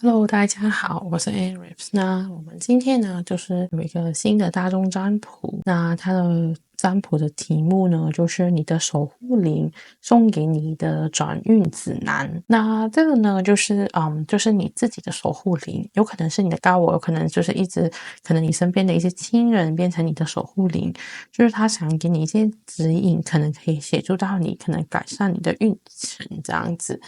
Hello，大家好，我是 Aries。那我们今天呢，就是有一个新的大众占卜。那它的占卜的题目呢，就是你的守护灵送给你的转运指南。那这个呢，就是你自己的守护灵，有可能是你的高我，有可能就是可能你身边的一些亲人变成你的守护灵，就是他想给你一些指引，可能可以协助到你，可能改善你的运程这样子。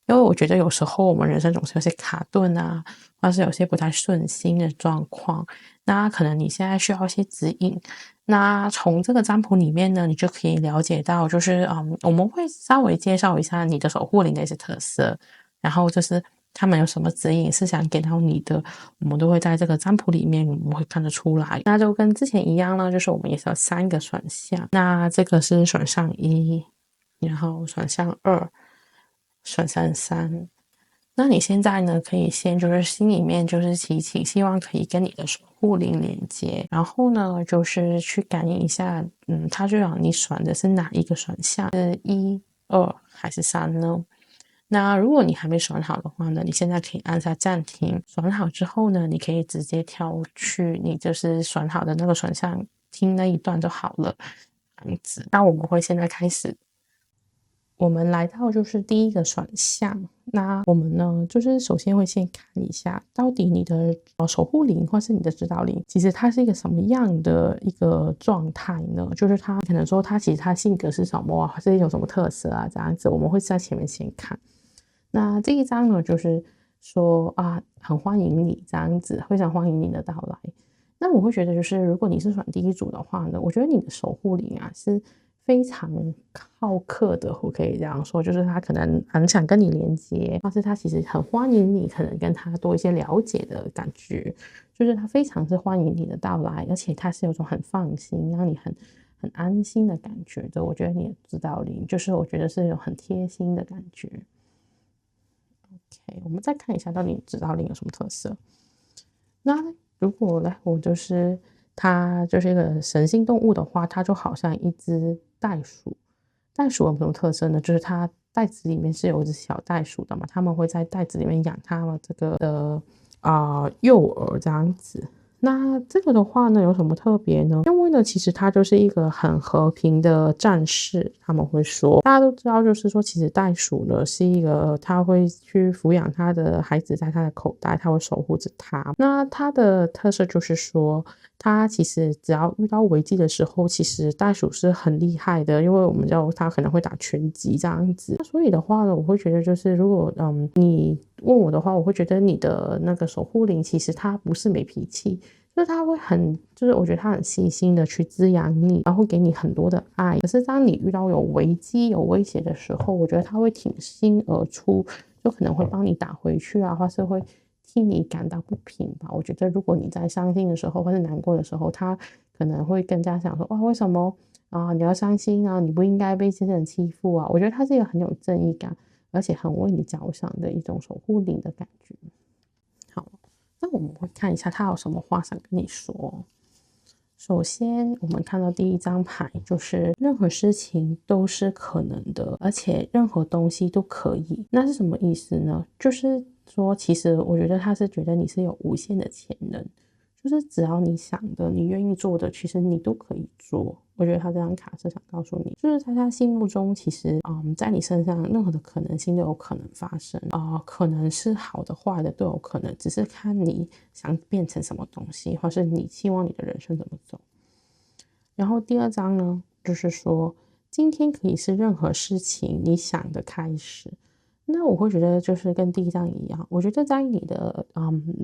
因为我觉得有时候我们人生总是有些卡顿啊，或是有些不太顺心的状况，那可能你现在需要一些指引。那从这个占卜里面呢，你就可以了解到，我们会稍微介绍一下你的守护灵的一些特色，然后就是他们有什么指引是想给到你的，我们都会在这个占卜里面我们会看得出来。那就跟之前一样呢，就是我们也是有3个选项，那这个是选项1，然后选项2。选项3，那你现在呢，可以先就是心里面就是祈请，希望可以跟你的守护灵连接，然后呢，就是去感应一下，它就让你选的是哪一个选项，是1、2还是3呢？那如果你还没选好的话呢，你现在可以按下暂停，选好之后呢，你可以直接跳去你就是选好的那个选项，听那一段就好了，这样子。那我们会现在开始。我们来到就是第一个选项，那我们呢，就是首先会先看一下，到底你的守护灵或是你的指导灵，其实它是一个什么样的一个状态呢？就是它可能说其实它性格是什么啊，或是有什么特色啊，这样子，我们会在前面先看。那这一张呢，就是说啊，很欢迎你这样子，非常欢迎你的到来。那我会觉得，就是如果你是选第一组的话呢，我觉得你的守护灵啊是非常好客的，我可以这样说，就是他可能很想跟你连接，或是他其实很欢迎你，可能跟他多一些了解的感觉，就是他非常是欢迎你的到来，而且他是有种很放心，让你很安心的感觉的。我觉得你的指导灵，就是我觉得是有很贴心的感觉。OK， 我们再看一下到底指导灵有什么特色。那如果呢，它就是一个神性动物的话，它就好像一只袋鼠。袋鼠有什么特色呢？就是它袋子里面是有一只小袋鼠的嘛，他们会在袋子里面养它们这个的幼儿这样子。那这个的话呢，有什么特别呢？因为呢，其实它就是一个很和平的战士。他们会说，大家都知道，就是说，其实袋鼠呢是一个，它会去抚养它的孩子，在它的口袋，它会守护着它。那它的特色就是说，它其实只要遇到危机的时候，其实袋鼠是很厉害的，因为我们知道它可能会打拳击这样子。所以的话呢，我会觉得就是如果你问我的话，我会觉得你的那个守护灵其实它不是没脾气，就是他会就是我觉得他很细心的去滋养你，然后给你很多的爱。可是当你遇到有危机、有威胁的时候，我觉得他会挺身而出，就可能会帮你打回去啊，或是会替你感到不平吧。我觉得如果你在伤心的时候或是难过的时候，他可能会更加想说，哇，为什么啊你要伤心啊？你不应该被这些人欺负啊。我觉得他是一个很有正义感，而且很为你着想的一种守护灵的感觉。好，那我们会看一下他有什么话想跟你说。首先，我们看到第一张牌，就是任何事情都是可能的，而且任何东西都可以。那是什么意思呢？就是说，其实我觉得他是觉得你是有无限的潜能，就是只要你想的，你愿意做的，其实你都可以做。我觉得他这张卡是想告诉你，就是在他心目中，其实在你身上任何的可能性都有可能发生可能是好的坏的都有可能，只是看你想变成什么东西，或是你希望你的人生怎么走。然后第二章呢，就是说今天可以是任何事情你想的开始。那我会觉得就是跟第一章一样，我觉得在你的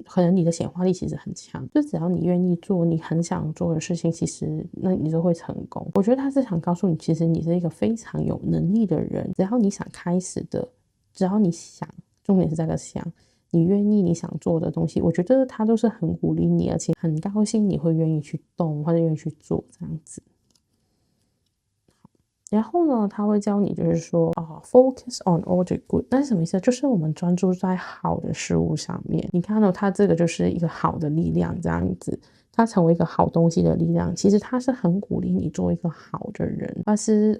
可能你的显化力其实很强，就只要你愿意做你很想做的事情，其实那你就会成功。我觉得他是想告诉你，其实你是一个非常有能力的人，只要你想开始的，只要你想，重点是这个想，你愿意你想做的东西，我觉得他都是很鼓励你，而且很高兴你会愿意去动或者愿意去做这样子。然后呢，他会教你就是说focus on all the good， 那是什么意思？就是我们专注在好的事物上面。你看到它这个就是一个好的力量这样子，它成为一个好东西的力量，其实它是很鼓励你做一个好的人。但是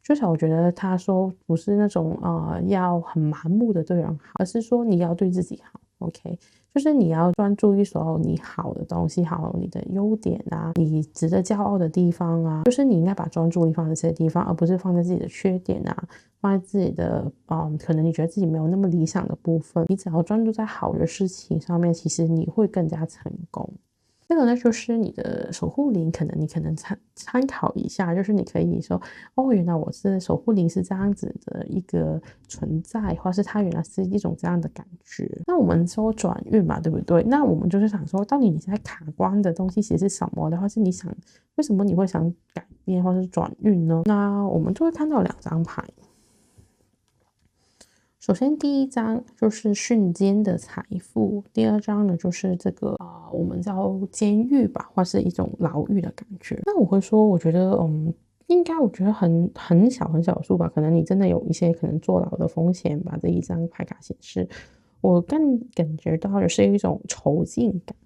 就是我觉得他说不是那种要很盲目的对人好，而是说你要对自己好。OK， 就是你要专注于所有你好的东西，好你的优点啊，你值得骄傲的地方啊，就是你应该把专注力放在这些地方，而不是放在自己的缺点啊，放在自己的可能你觉得自己没有那么理想的部分。你只要专注在好的事情上面，其实你会更加成功。这个呢，就是你的守护灵，你可能参考一下，就是你可以说，哦，原来我是守护灵是这样子的一个存在，或是它原来是一种这样的感觉。那我们说转运嘛，对不对？那我们就是想说，到底你现在卡关的东西其实是什么的，或是你想为什么你会想改变或是转运呢？那我们就会看到2张牌。首先第一张就是瞬间的财富，第二张呢就是这个我们叫监狱吧，或是一种牢狱的感觉。那我会说，我觉得应该我觉得很小的数吧，可能你真的有一些可能坐牢的风险吧。这一张牌卡显示，我更感觉到的是一种囚禁感。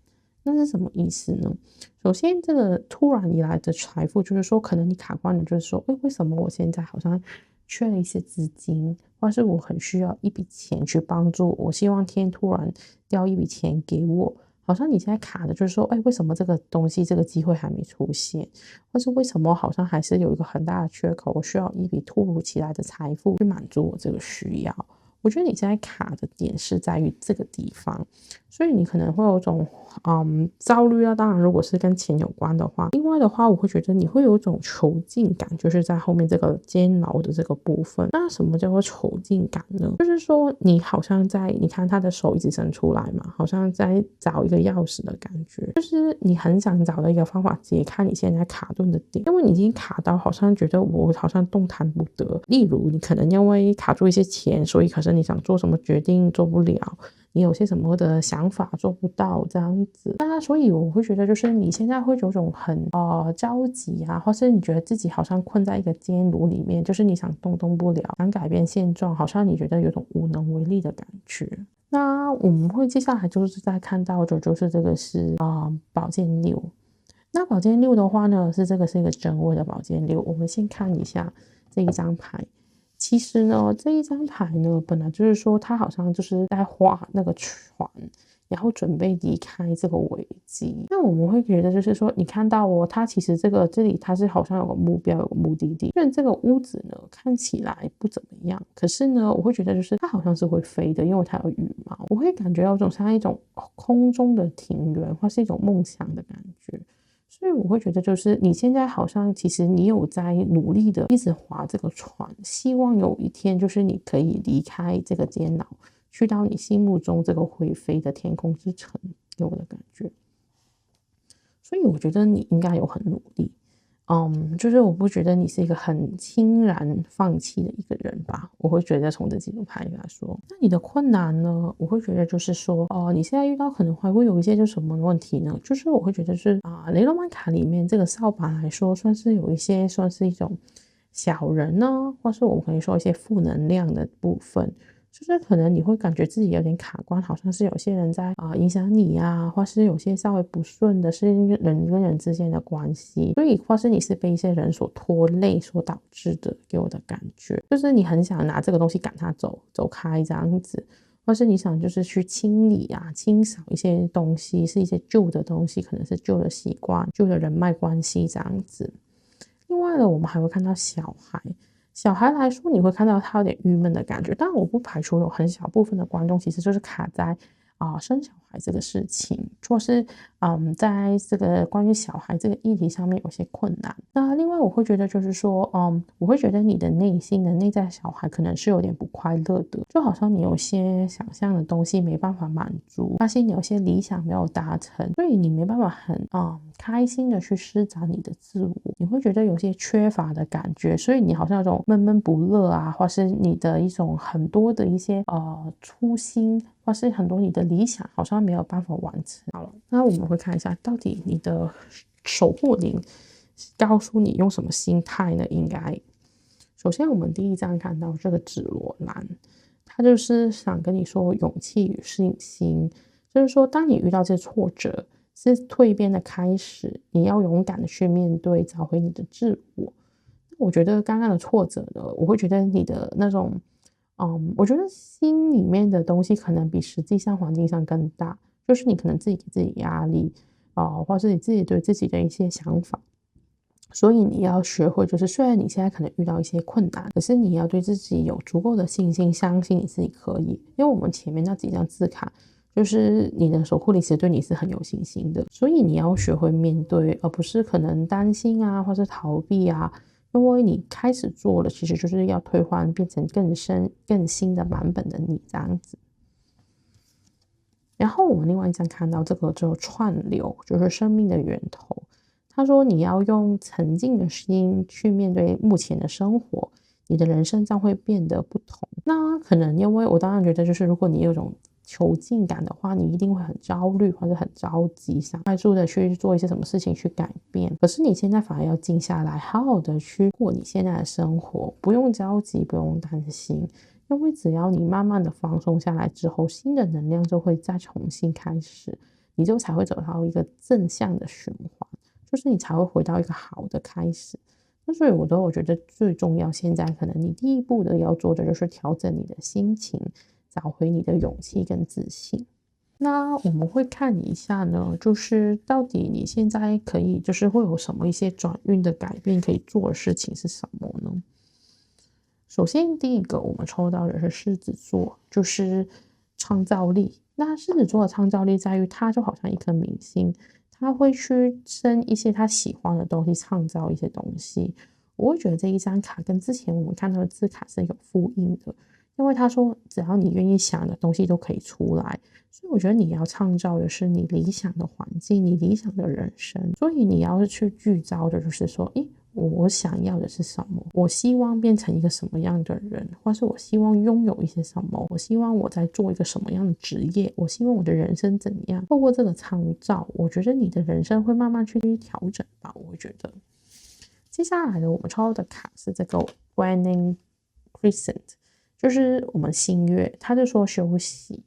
那是什么意思呢？首先，这个突然以来的财富，就是说，可能你卡关了，就是说，为什么我现在好像缺了一些资金，或是我很需要一笔钱去帮助我，希望天突然掉一笔钱给我，好像你现在卡的就是说，为什么这个东西这个机会还没出现，或是为什么好像还是有一个很大的缺口，我需要一笔突如其来的财富去满足我这个需要。我觉得你现在卡的点是在于这个地方，所以你可能会有种焦虑啊。当然，如果是跟钱有关的话，另外的话，我会觉得你会有一种囚禁感，就是在后面这个监牢的这个部分。那什么叫做囚禁感呢？就是说你好像你看他的手一直伸出来嘛，好像在找一个钥匙的感觉，就是你很想找到一个方法解开你现在卡顿的点，因为你已经卡到好像觉得我好像动弹不得。例如，你可能因为卡住一些钱，所以可是你想做什么决定做不了，你有些什么的想法做不到这样子。那所以我会觉得就是你现在会有种很着急啊，或是你觉得自己好像困在一个监炉里面，就是你想动不了，想改变现状，好像你觉得有种无能为力的感觉。那我们会接下来就是在看到的就是这个是宝剑6。那宝剑6的话呢，是一个正位的宝剑6。我们先看一下这一张牌。其实呢，这一张牌呢，本来就是说他好像就是在划那个船，然后准备离开这个危机。那我们会觉得就是说，你看到他其实这里他是好像有个目标，有个目的地。虽然这个屋子呢看起来不怎么样，可是呢，我会觉得就是它好像是会飞的，因为它有羽毛。我会感觉到像一种空中的庭园，或是一种梦想的感觉。所以我会觉得就是你现在好像其实你有在努力的一直划这个船，希望有一天就是你可以离开这个监牢，去到你心目中这个会飞的天空之城，给我的感觉。所以我觉得你应该有很努力。就是我不觉得你是一个很轻然放弃的一个人吧，我会觉得从这几组牌来说。那你的困难呢，我会觉得就是说你现在遇到可能还会有一些就是什么问题呢，就是我会觉得是雷诺曼卡里面这个扫把来说算是有一些算是一种小人呢，或是我们可以说一些负能量的部分，就是可能你会感觉自己有点卡关，好像是有些人在影响你啊，或是有些稍微不顺的是人跟人之间的关系，所以或是你是被一些人所拖累所导致的，给我的感觉就是你很想拿这个东西赶他走开这样子，或是你想就是去清理啊清扫一些东西，是一些旧的东西，可能是旧的习惯旧的人脉关系这样子。另外呢，我们还会看到小孩来说，你会看到他有点郁闷的感觉，但我不排除有很小部分的观众其实就是卡在生小孩这个事情，或是在这个关于小孩这个议题上面有些困难。那另外我会觉得就是说我会觉得你的内心的内在小孩可能是有点不快乐的，就好像你有些想象的东西没办法满足，发现你有些理想没有达成，所以你没办法很开心的去施展你的自我，你会觉得有些缺乏的感觉，所以你好像有种闷闷不乐啊，或是你的一种很多的一些初心，或是很多你的理想好像没有办法完成。好了，那我们会看一下到底你的守护灵告诉你用什么心态呢？应该首先我们第一张看到这个紫罗兰，他就是想跟你说勇气与信心，就是说当你遇到这挫折是蜕变的开始，你要勇敢的去面对，找回你的自我。我觉得刚刚的挫折呢，我会觉得你的那种我觉得心里面的东西可能比实际上环境上更大，就是你可能自己给自己压力或是你自己对自己的一些想法。所以你要学会，就是虽然你现在可能遇到一些困难，可是你要对自己有足够的信心，相信你自己可以。因为我们前面那几张字卡，就是你的守护灵其实对你是很有信心的，所以你要学会面对，而不是可能担心啊，或是逃避啊。因为你开始做了，其实就是要退换，变成更深、更新的版本的你这样子。然后我们另外一张看到这个就串流，就是生命的源头。他说你要用沉静的心去面对目前的生活，你的人生将会变得不同。那可能因为我当然觉得就是如果你有种囚禁感的话，你一定会很焦虑或者很着急，想快速的去做一些什么事情去改变。可是你现在反而要静下来，好好的去过你现在的生活，不用焦急，不用担心。因为只要你慢慢的放松下来之后，新的能量就会再重新开始，你就才会走到一个正向的循环，就是你才会回到一个好的开始。那所以我觉得最重要，现在可能你第一步的要做的就是调整你的心情，找回你的勇气跟自信。那我们会看一下呢，就是到底你现在可以就是会有什么一些转运的改变可以做的事情是什么呢？首先第一个我们抽到的是狮子座，就是创造力。那狮子座的创造力在于它就好像一颗明星，他会去生一些他喜欢的东西，创造一些东西。我会觉得这一张卡跟之前我们看到的字卡是有呼应的，因为他说只要你愿意想的东西都可以出来，所以我觉得你要创造的是你理想的环境，你理想的人生。所以你要去聚焦的就是说，我想要的是什么？我希望变成一个什么样的人，或是我希望拥有一些什么？我希望我在做一个什么样的职业？我希望我的人生怎样？透过这个创造，我觉得你的人生会慢慢去调整吧。我会觉得，接下来的我们抽到的卡是这个 Waning Crescent， 就是我们新月，他就说休息。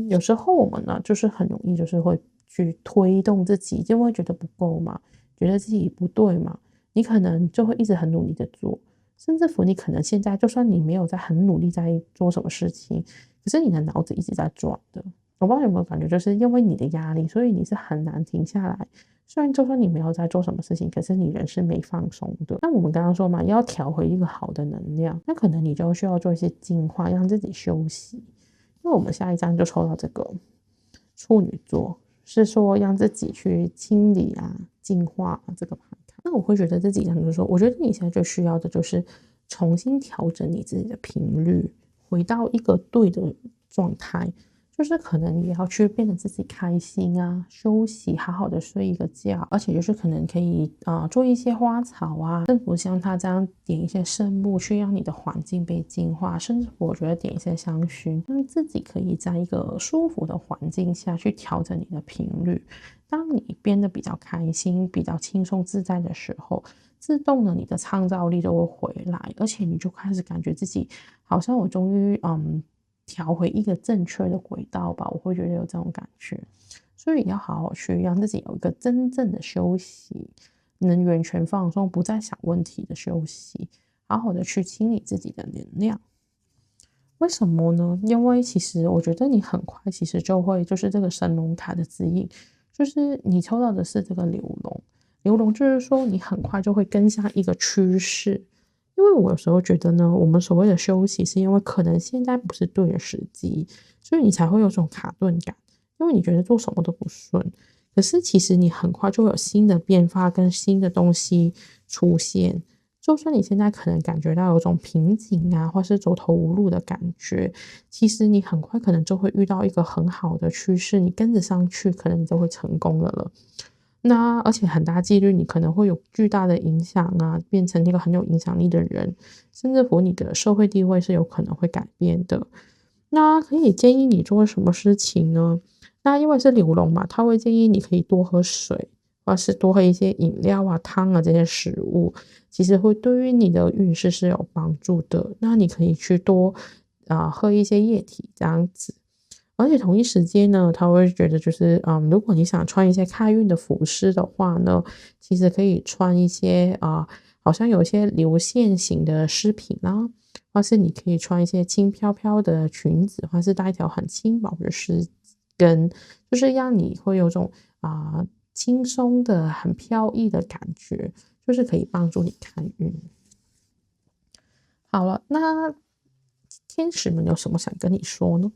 有时候我们呢，就是很容易就是会去推动自己，就会觉得不够嘛，觉得自己不对嘛。你可能就会一直很努力的做，甚至乎你可能现在就算你没有在很努力在做什么事情，可是你的脑子一直在转的。我不知道有没有感觉，就是因为你的压力，所以你是很难停下来。虽然就算你没有在做什么事情，可是你人是没放松的。那我们刚刚说嘛，要调回一个好的能量，那可能你就需要做一些净化，让自己休息。因为我们下一张就抽到这个处女座，是说让自己去清理啊、净化这个牌。那我会觉得这几张就是说，我觉得你现在最需要的就是重新调整你自己的频率，回到一个对的状态。就是可能你要去变得自己开心啊，休息，好好的睡一个觉，而且就是可能可以做一些花草啊，甚至像他这样点一些圣木，去让你的环境被净化，甚至我觉得点一些香薰，让自己可以在一个舒服的环境下去调整你的频率。当你变得比较开心、比较轻松自在的时候，自动的你的创造力就会回来，而且你就开始感觉自己好像我终于调回一个正确的轨道吧，我会觉得有这种感觉。所以要好好去让自己有一个真正的休息，能完全放松，不再想问题的休息，好好的去清理自己的能量。为什么呢？因为其实我觉得你很快其实就会就是这个神龙卡的指引，就是你抽到的是这个流龙。流龙就是说你很快就会跟上一个趋势。因为我有时候觉得呢，我们所谓的休息是因为可能现在不是对的时机，所以你才会有种卡顿感，因为你觉得做什么都不顺。可是其实你很快就会有新的变化跟新的东西出现。就算你现在可能感觉到有种瓶颈啊，或是走投无路的感觉，其实你很快可能就会遇到一个很好的趋势，你跟着上去，可能你就会成功了。那而且很大几率你可能会有巨大的影响啊，变成一个很有影响力的人，甚至乎你的社会地位是有可能会改变的。那可以建议你做什么事情呢？那因为是流龙嘛，他会建议你可以多喝水，或是多喝一些饮料啊、汤啊这些食物，其实会对于你的运势是有帮助的。那你可以去多喝一些液体这样子。而且同一时间呢，他会觉得就是如果你想穿一些开运的服饰的话呢，其实可以穿一些好像有一些流线型的饰品啦，或是你可以穿一些轻飘飘的裙子，或是带一条很轻薄的丝跟，就是让你会有种轻松的、很飘逸的感觉，就是可以帮助你开运。好了，那天使们有什么想跟你说呢？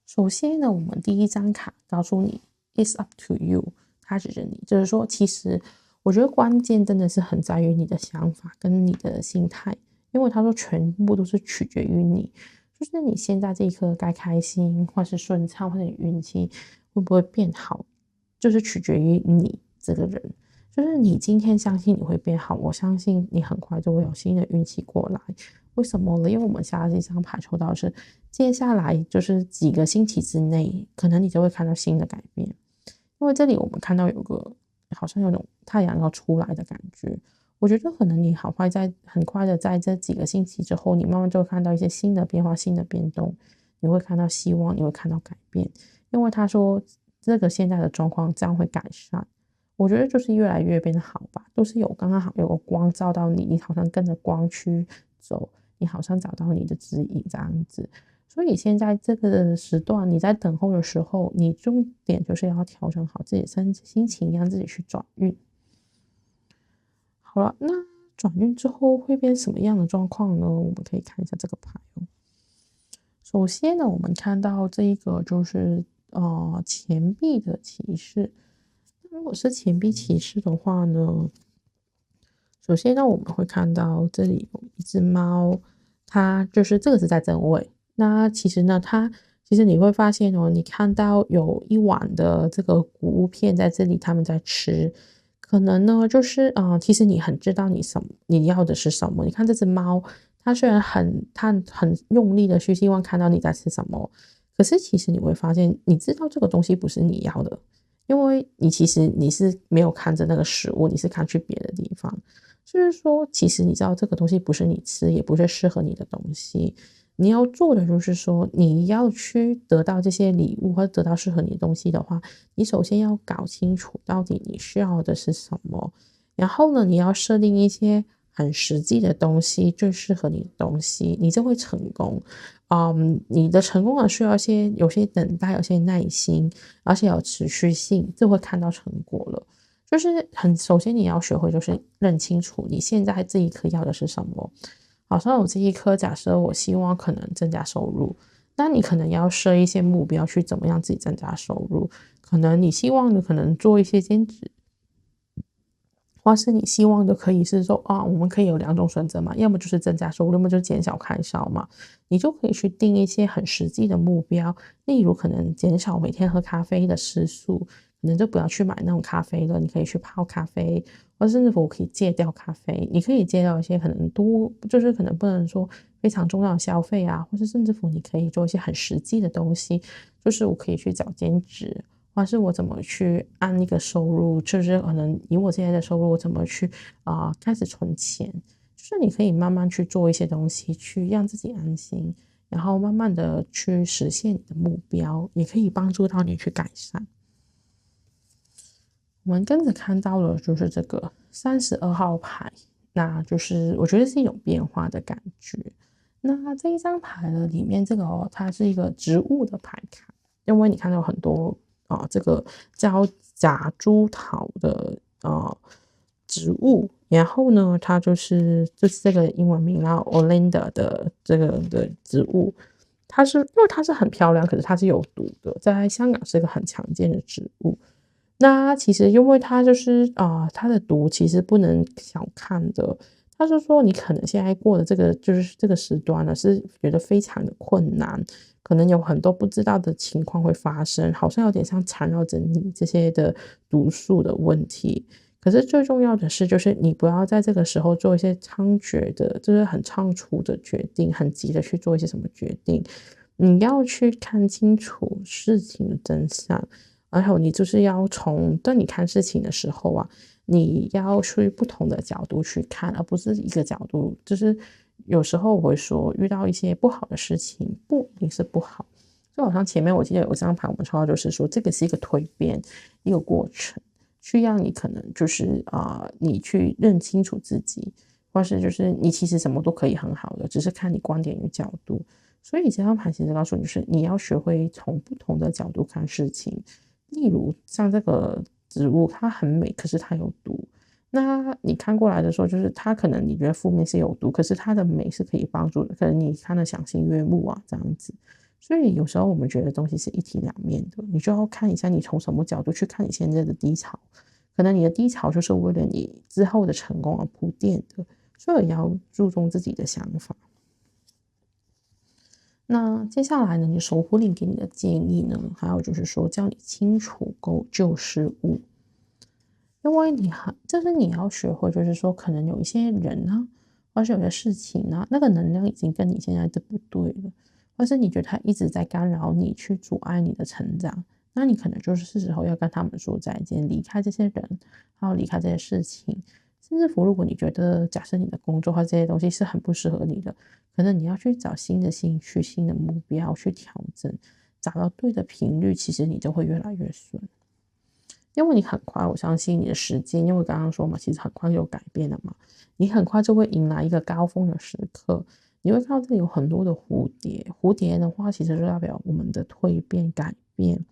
首先呢，我们第一张卡告诉你 "It's up to you"， 它指着你，就是说，其实我觉得关键真的是很在于你的想法跟你的心态，因为他说全部都是取决于你，就是你现在这一刻该开心，或是顺畅，或者你运气会不会变好，就是取决于你这个人。就是你今天相信你会变好，我相信你很快就会有新的运气过来。为什么呢？因为我们下这张牌抽到的是，接下来就是几个星期之内，可能你就会看到新的改变。因为这里我们看到有个好像有种太阳要出来的感觉，我觉得可能你很快的在这几个星期之后，你慢慢就会看到一些新的变化、新的变动，你会看到希望，你会看到改变。因为他说这个现在的状况将会改善。我觉得就是越来越变得好吧，都是刚刚好有个光照到你，你好像跟着光去走，你好像找到你的指引这样子。所以现在这个时段你在等候的时候，你重点就是要调整好自己的心情，让自己去转运。好了，那转运之后会变什么样的状况呢？我们可以看一下这个牌哦。首先呢，我们看到这一个就是钱币的骑士。如果是钱币骑士的话呢，首先呢，我们会看到这里有一只猫，它就是这个是在正位。那其实呢，其实你会发现哦，你看到有一碗的这个谷物片在这里，他们在吃。可能呢，就是其实你很知道你要的是什么。你看这只猫，它虽然它很用力的去希望看到你在吃什么，可是其实你会发现，你知道这个东西不是你要的。因为其实你是没有看着那个食物，你是看去别的地方。就是说，其实你知道这个东西不是你吃，也不是适合你的东西。你要做的就是说，你要去得到这些礼物或者得到适合你的东西的话，你首先要搞清楚到底你需要的是什么。然后呢，你要设定一些很实际的东西，最适合你的东西，你就会成功。你的成功需要有些等待，有些耐心，而且有持续性，就会看到成果了。就是首先你要学会就是认清楚你现在这一刻要的是什么。好像我这一刻假设我希望可能增加收入，那你可能要设一些目标去怎么样自己增加收入。可能你希望的可能做一些兼职，或是你希望的可以是说我们可以有两种选择嘛，要么就是增加收入，要么就是减少开销嘛。你就可以去定一些很实际的目标，例如可能减少每天喝咖啡的次数，可能就不要去买那种咖啡了，你可以去泡咖啡，或者甚至乎可以戒掉咖啡。你可以戒掉一些可能就是可能不能说非常重要的消费啊，或是甚至乎你可以做一些很实际的东西，就是我可以去找兼职。或是我怎么去按一个收入，就是可能以我现在的收入，我怎么去开始存钱，就是你可以慢慢去做一些东西，去让自己安心，然后慢慢的去实现你的目标，也可以帮助到你去改善。我们跟着看到了就是这个32号牌，那就是我觉得是一种变化的感觉。那这一张牌呢，里面这个它是一个植物的牌卡，因为你看到很多这个叫假珠桃的植物，然后呢，它就是这个英文名啊 Olinda 的这个的植物，因为它是很漂亮，可是它是有毒的，在香港是一个很常见的植物。那其实因为它就是它的毒其实不能小看的。他是说你可能现在过的就是这个时段呢，是觉得非常的困难，可能有很多不知道的情况会发生，好像有点像缠绕着你这些的毒素的问题。可是最重要的是，就是你不要在这个时候做一些猖獗的，就是很仓促的决定，很急的去做一些什么决定。你要去看清楚事情的真相。然后你就是要当你看事情的时候啊，你要去不同的角度去看，而不是一个角度。就是有时候我会说，遇到一些不好的事情，不一定是不好。就好像前面我记得有一张牌，我们抽到就是说，这个是一个蜕变，一个过程。去让你可能就是你去认清楚自己，或是就是你其实什么都可以很好的，只是看你观点与角度。所以这张牌其实告诉你，就是你要学会从不同的角度看事情。例如像这个植物，它很美，可是它有毒。那你看过来的时候，就是它可能你觉得负面是有毒，可是它的美是可以帮助的，可能你看得赏心悦目啊，这样子。所以有时候我们觉得东西是一体两面的，你就要看一下你从什么角度去看你现在的低潮，可能你的低潮就是为了你之后的成功而铺垫的，所以也要注重自己的想法。那接下来呢，你守护灵给你的建议呢，还有就是说教你清楚旧事物。因为就是你要学会，就是说可能有一些人啊，或是有些事情啊，那个能量已经跟你现在的不对了，或是你觉得他一直在干扰你，去阻碍你的成长，那你可能就是时候要跟他们说再见，离开这些人，还有离开这些事情。甚至乎，如果你觉得假设你的工作或这些东西是很不适合你的，可能你要去找新的兴趣、新的目标去调整，找到对的频率，其实你就会越来越顺。因为你很快，我相信你的时间，因为刚刚说嘛，其实很快就有改变了嘛，你很快就会迎来一个高峰的时刻，你会看到这里有很多的蝴蝶，蝴蝶的话其实就代表我们的蜕变、改变，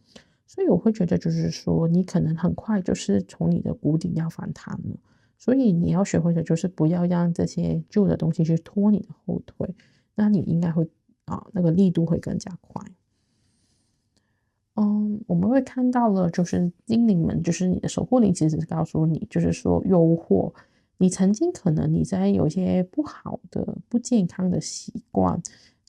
所以我会觉得就是说，你可能很快就是从你的谷底要反弹了，所以你要学会的就是不要让这些旧的东西去拖你的后腿，那你应该会那个力度会更加快。我们会看到了，就是精灵们，就是你的守护灵，其实是告诉你，就是说诱惑你曾经可能你在有一些不好的、不健康的习惯，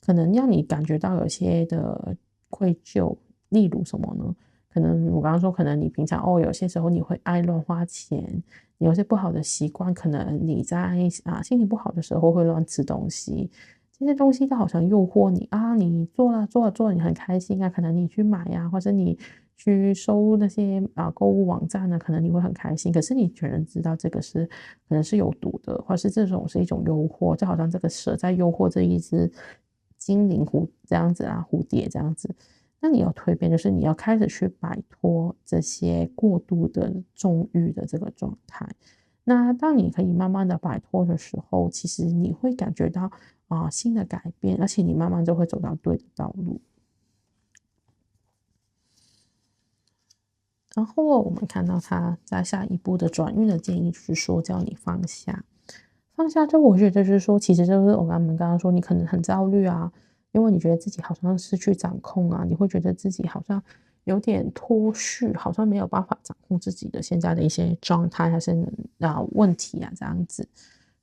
可能让你感觉到有些的愧疚。例如什么呢？可能我刚刚说，可能你平常有些时候你会爱乱花钱，你有些不好的习惯，可能你在心情不好的时候会乱吃东西。这些东西都好像诱惑你啊，你做了，你很开心啊，可能你去买啊，或者你去搜那些购物网站呢，可能你会很开心。可是你全然知道这个是可能是有毒的，或是这种是一种诱惑，就好像这个蛇在诱惑这一只精灵这样子蝴蝶这样子。那你要蜕变，就是你要开始去摆脱这些过度的纵欲的这个状态。那当你可以慢慢的摆脱的时候，其实你会感觉到新的改变，而且你慢慢就会走到对的道路。然后我们看到他在下一步的转运的建议，就是说叫你放下。放下这我觉得就是说，其实就是我刚刚说，你可能很焦虑啊，因为你觉得自己好像失去掌控啊，你会觉得自己好像有点脱序，好像没有办法掌控自己的现在的一些状态还是问题啊这样子。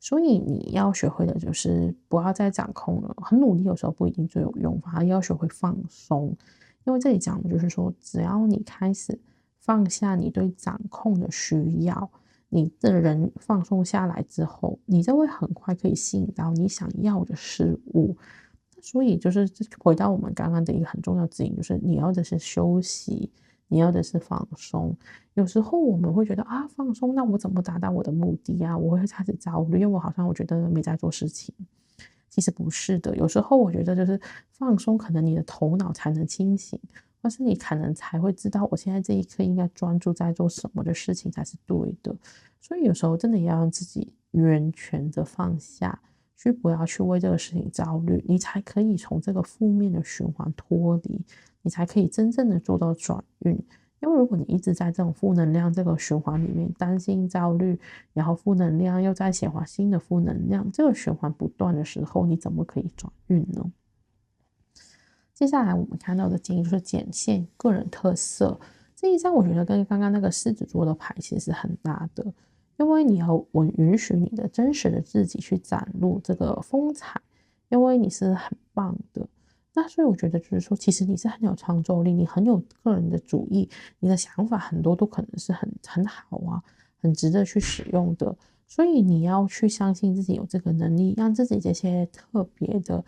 所以你要学会的就是不要再掌控了，很努力有时候不一定最有用，反而要学会放松。因为这里讲的就是说，只要你开始放下你对掌控的需要，你的人放松下来之后，你就会很快可以吸引到你想要的事物。所以就是回到我们刚刚的一个很重要指引，就是你要的是休息，你要的是放松。有时候我们会觉得放松，那我怎么达到我的目的啊？我会开始焦虑，因为我觉得没在做事情。其实不是的，有时候我觉得就是放松，可能你的头脑才能清醒，或是你可能才会知道我现在这一刻应该专注在做什么的事情才是对的。所以有时候真的要让自己完全的放下，不要去为这个事情焦虑，你才可以从这个负面的循环脱离，你才可以真正的做到转运。因为如果你一直在这种负能量这个循环里面，担心、焦虑，然后负能量又在显化新的负能量，这个循环不断的时候，你怎么可以转运呢？接下来我们看到的建议就是展现个人特色。这一张我觉得跟刚刚那个狮子座的牌其实是很大的，因为你要允许你的真实的自己去展露这个风采，因为你是很棒的。那所以我觉得就是说，其实你是很有创造力，你很有个人的主意，你的想法很多都可能是很好啊，很值得去使用的。所以你要去相信自己有这个能力，让自己这些特别的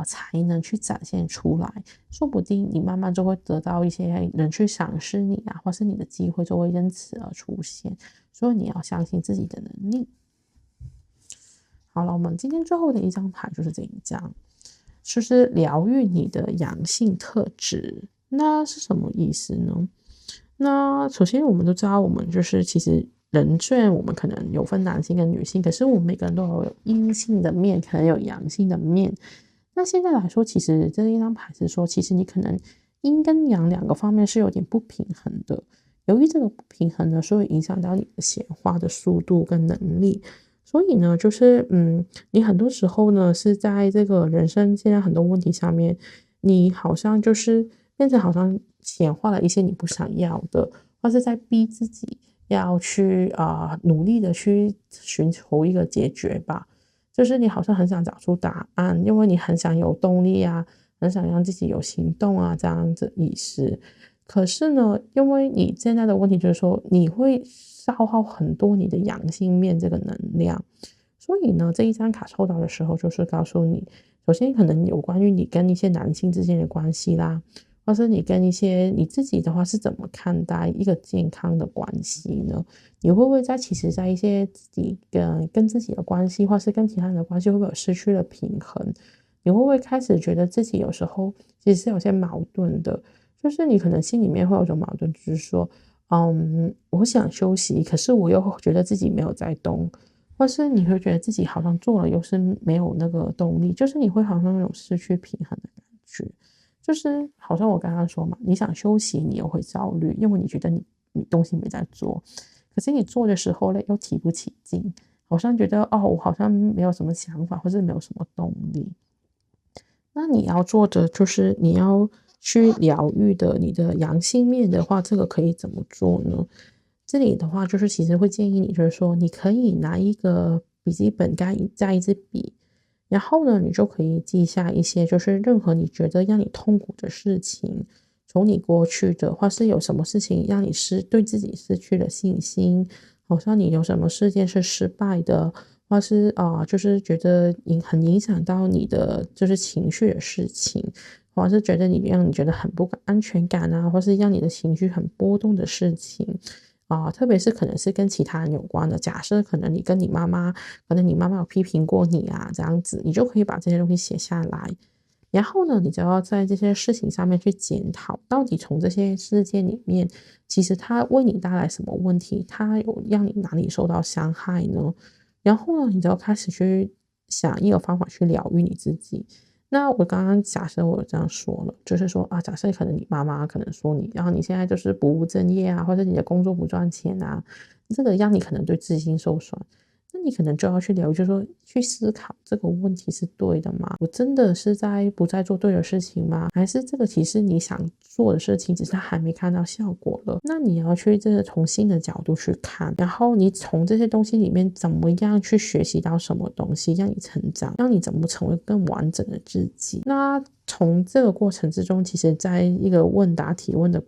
才能去展现出来，说不定你慢慢就会得到一些人去赏识你啊，或是你的机会就会因此而出现。所以你要相信自己的能力。好了，我们今天最后的一张牌就是这一张，就是疗愈你的阳性特质。那是什么意思呢？那首先我们都知道，我们就是其实人虽然我们可能有分男性跟女性，可是我们每个人都有阴性的面，可能有阳性的面。那现在来说，其实这一张牌是说，其实你可能阴跟阳两个方面是有点不平衡的。由于这个不平衡呢，所以影响到你的显化的速度跟能力。所以呢，就是你很多时候呢是在这个人生现在很多问题上面，你好像就是变成好像显化了一些你不想要的，或是在逼自己要去努力的去寻求一个解决吧。就是你好像很想找出答案，因为你很想有动力啊，很想让自己有行动啊，这样子意思。可是呢，因为你现在的问题就是说，你会消耗很多你的阳性面这个能量，所以呢，这一张卡抽到的时候，就是告诉你，首先可能有关于你跟一些男性之间的关系啦，或是你跟一些你自己的话是怎么看待一个健康的关系呢？你会不会其实在一些自己跟自己的关系，或是跟其他人的关系，会不会有失去了平衡？你会不会开始觉得自己有时候其实是有些矛盾的？就是你可能心里面会有种矛盾，就是说，我想休息，可是我又觉得自己没有在动，或是你会觉得自己好像做了，又是没有那个动力，就是你会好像有失去平衡的感觉。就是好像我刚刚说嘛，你想休息，你又会焦虑，因为你觉得你东西没在做，可是你做的时候呢，又提不起劲，好像觉得我好像没有什么想法，或是没有什么动力。那你要做的就是你要去疗愈的你的阳性面的话，这个可以怎么做呢？这里的话就是其实会建议你，就是说你可以拿一个笔记本加一支笔，然后呢，你就可以记下一些就是任何你觉得让你痛苦的事情，从你过去的，或是有什么事情让你对自己失去了信心，好像你有什么事件是失败的，或是就是觉得很影响到你的就是情绪的事情，或是觉得让你觉得很不安全感啊，或是让你的情绪很波动的事情特别是可能是跟其他人有关的。假设可能你跟你妈妈，可能你妈妈有批评过你啊，这样子，你就可以把这些东西写下来。然后呢，你就要在这些事情上面去检讨，到底从这些事件里面，其实它为你带来什么问题，它有让你哪里受到伤害呢？然后呢，你就要开始去想一个方法去疗愈你自己。那我刚刚假设我这样说了，就是说假设可能你妈妈可能说你，然后你现在就是不务正业啊，或者你的工作不赚钱啊，这个让你可能对自信受损。那你可能就要去疗愈，就是说去思考这个问题是对的吗？我真的是不再做对的事情吗？还是这个其实你想做的事情，只是还没看到效果了？那你要去从新的角度去看，然后你从这些东西里面怎么样去学习到什么东西，让你成长，让你怎么成为更完整的自己？那从这个过程之中，其实在一个问答提问的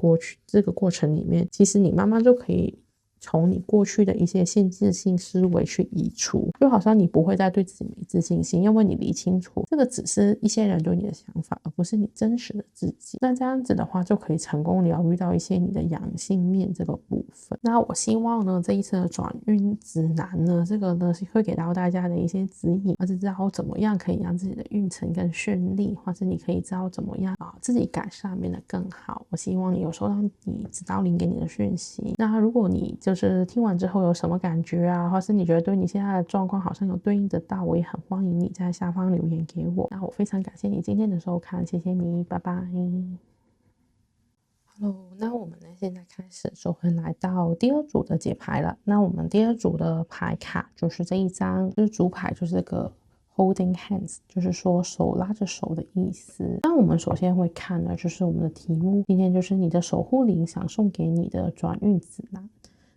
这个过程里面，其实你慢慢就可以从你过去的一些限制性思维去移除，就好像你不会再对自己没自信心，因为你理清楚这个只是一些人对你的想法，而不是你真实的自己。那这样子的话，就可以成功疗愈到一些你的阳性面这个部分。那我希望呢，这一次的转运指南呢，这个呢是会给到大家的一些指引，或者知道怎么样可以让自己的运程更顺利，或者你可以知道怎么样自己改善变得更好。我希望你有收到你指导灵给你的讯息。那如果你就是听完之后有什么感觉啊，或是你觉得对你现在的状况好像有对应得到，我也很欢迎你在下方留言给我。那我非常感谢你今天的收看，谢谢你，拜拜。Hello，那我们呢现在开始就会来到第二组的解牌了。那我们第二组的牌卡就是这一张，就是主牌，就是这个 holding hands， 就是说手拉着手的意思。那我们首先会看的就是我们的题目，今天就是你的守护灵想送给你的转运指南。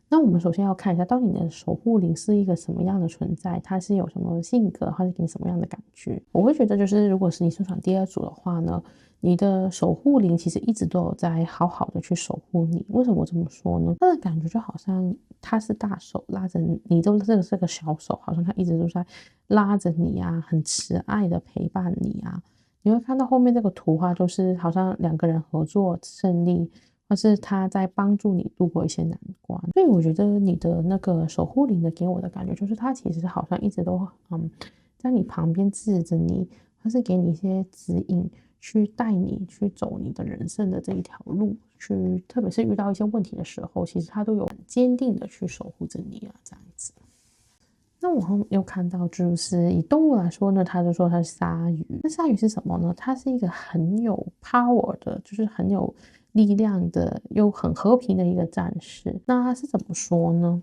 那我们首先要看一下，到底你的守护灵是一个什么样的存在，它是有什么性格，它是给你什么样的感觉？我会觉得就是，如果是你身上第二组的话呢，你的守护灵其实一直都有在好好的去守护你。为什么我这么说呢？它的感觉就好像它是大手拉着你，你都这个小手，好像它一直都在拉着你啊，很慈爱的陪伴你啊。你会看到后面这个图画，就是好像两个人合作胜利，或是他在帮助你度过一些难关。所以我觉得你的那个守护灵的给我的感觉，就是他其实好像一直都在你旁边支持着你，他是给你一些指引，去带你去走你的人生的这一条路，特别是遇到一些问题的时候，其实他都有很坚定的去守护着你啊，这样子。那我后面又看到，就是以动物来说呢，他就说它是鲨鱼。那鲨鱼是什么呢？它是一个很有 power 的，就是很有力量的，又很和平的一个战士。那它是怎么说呢？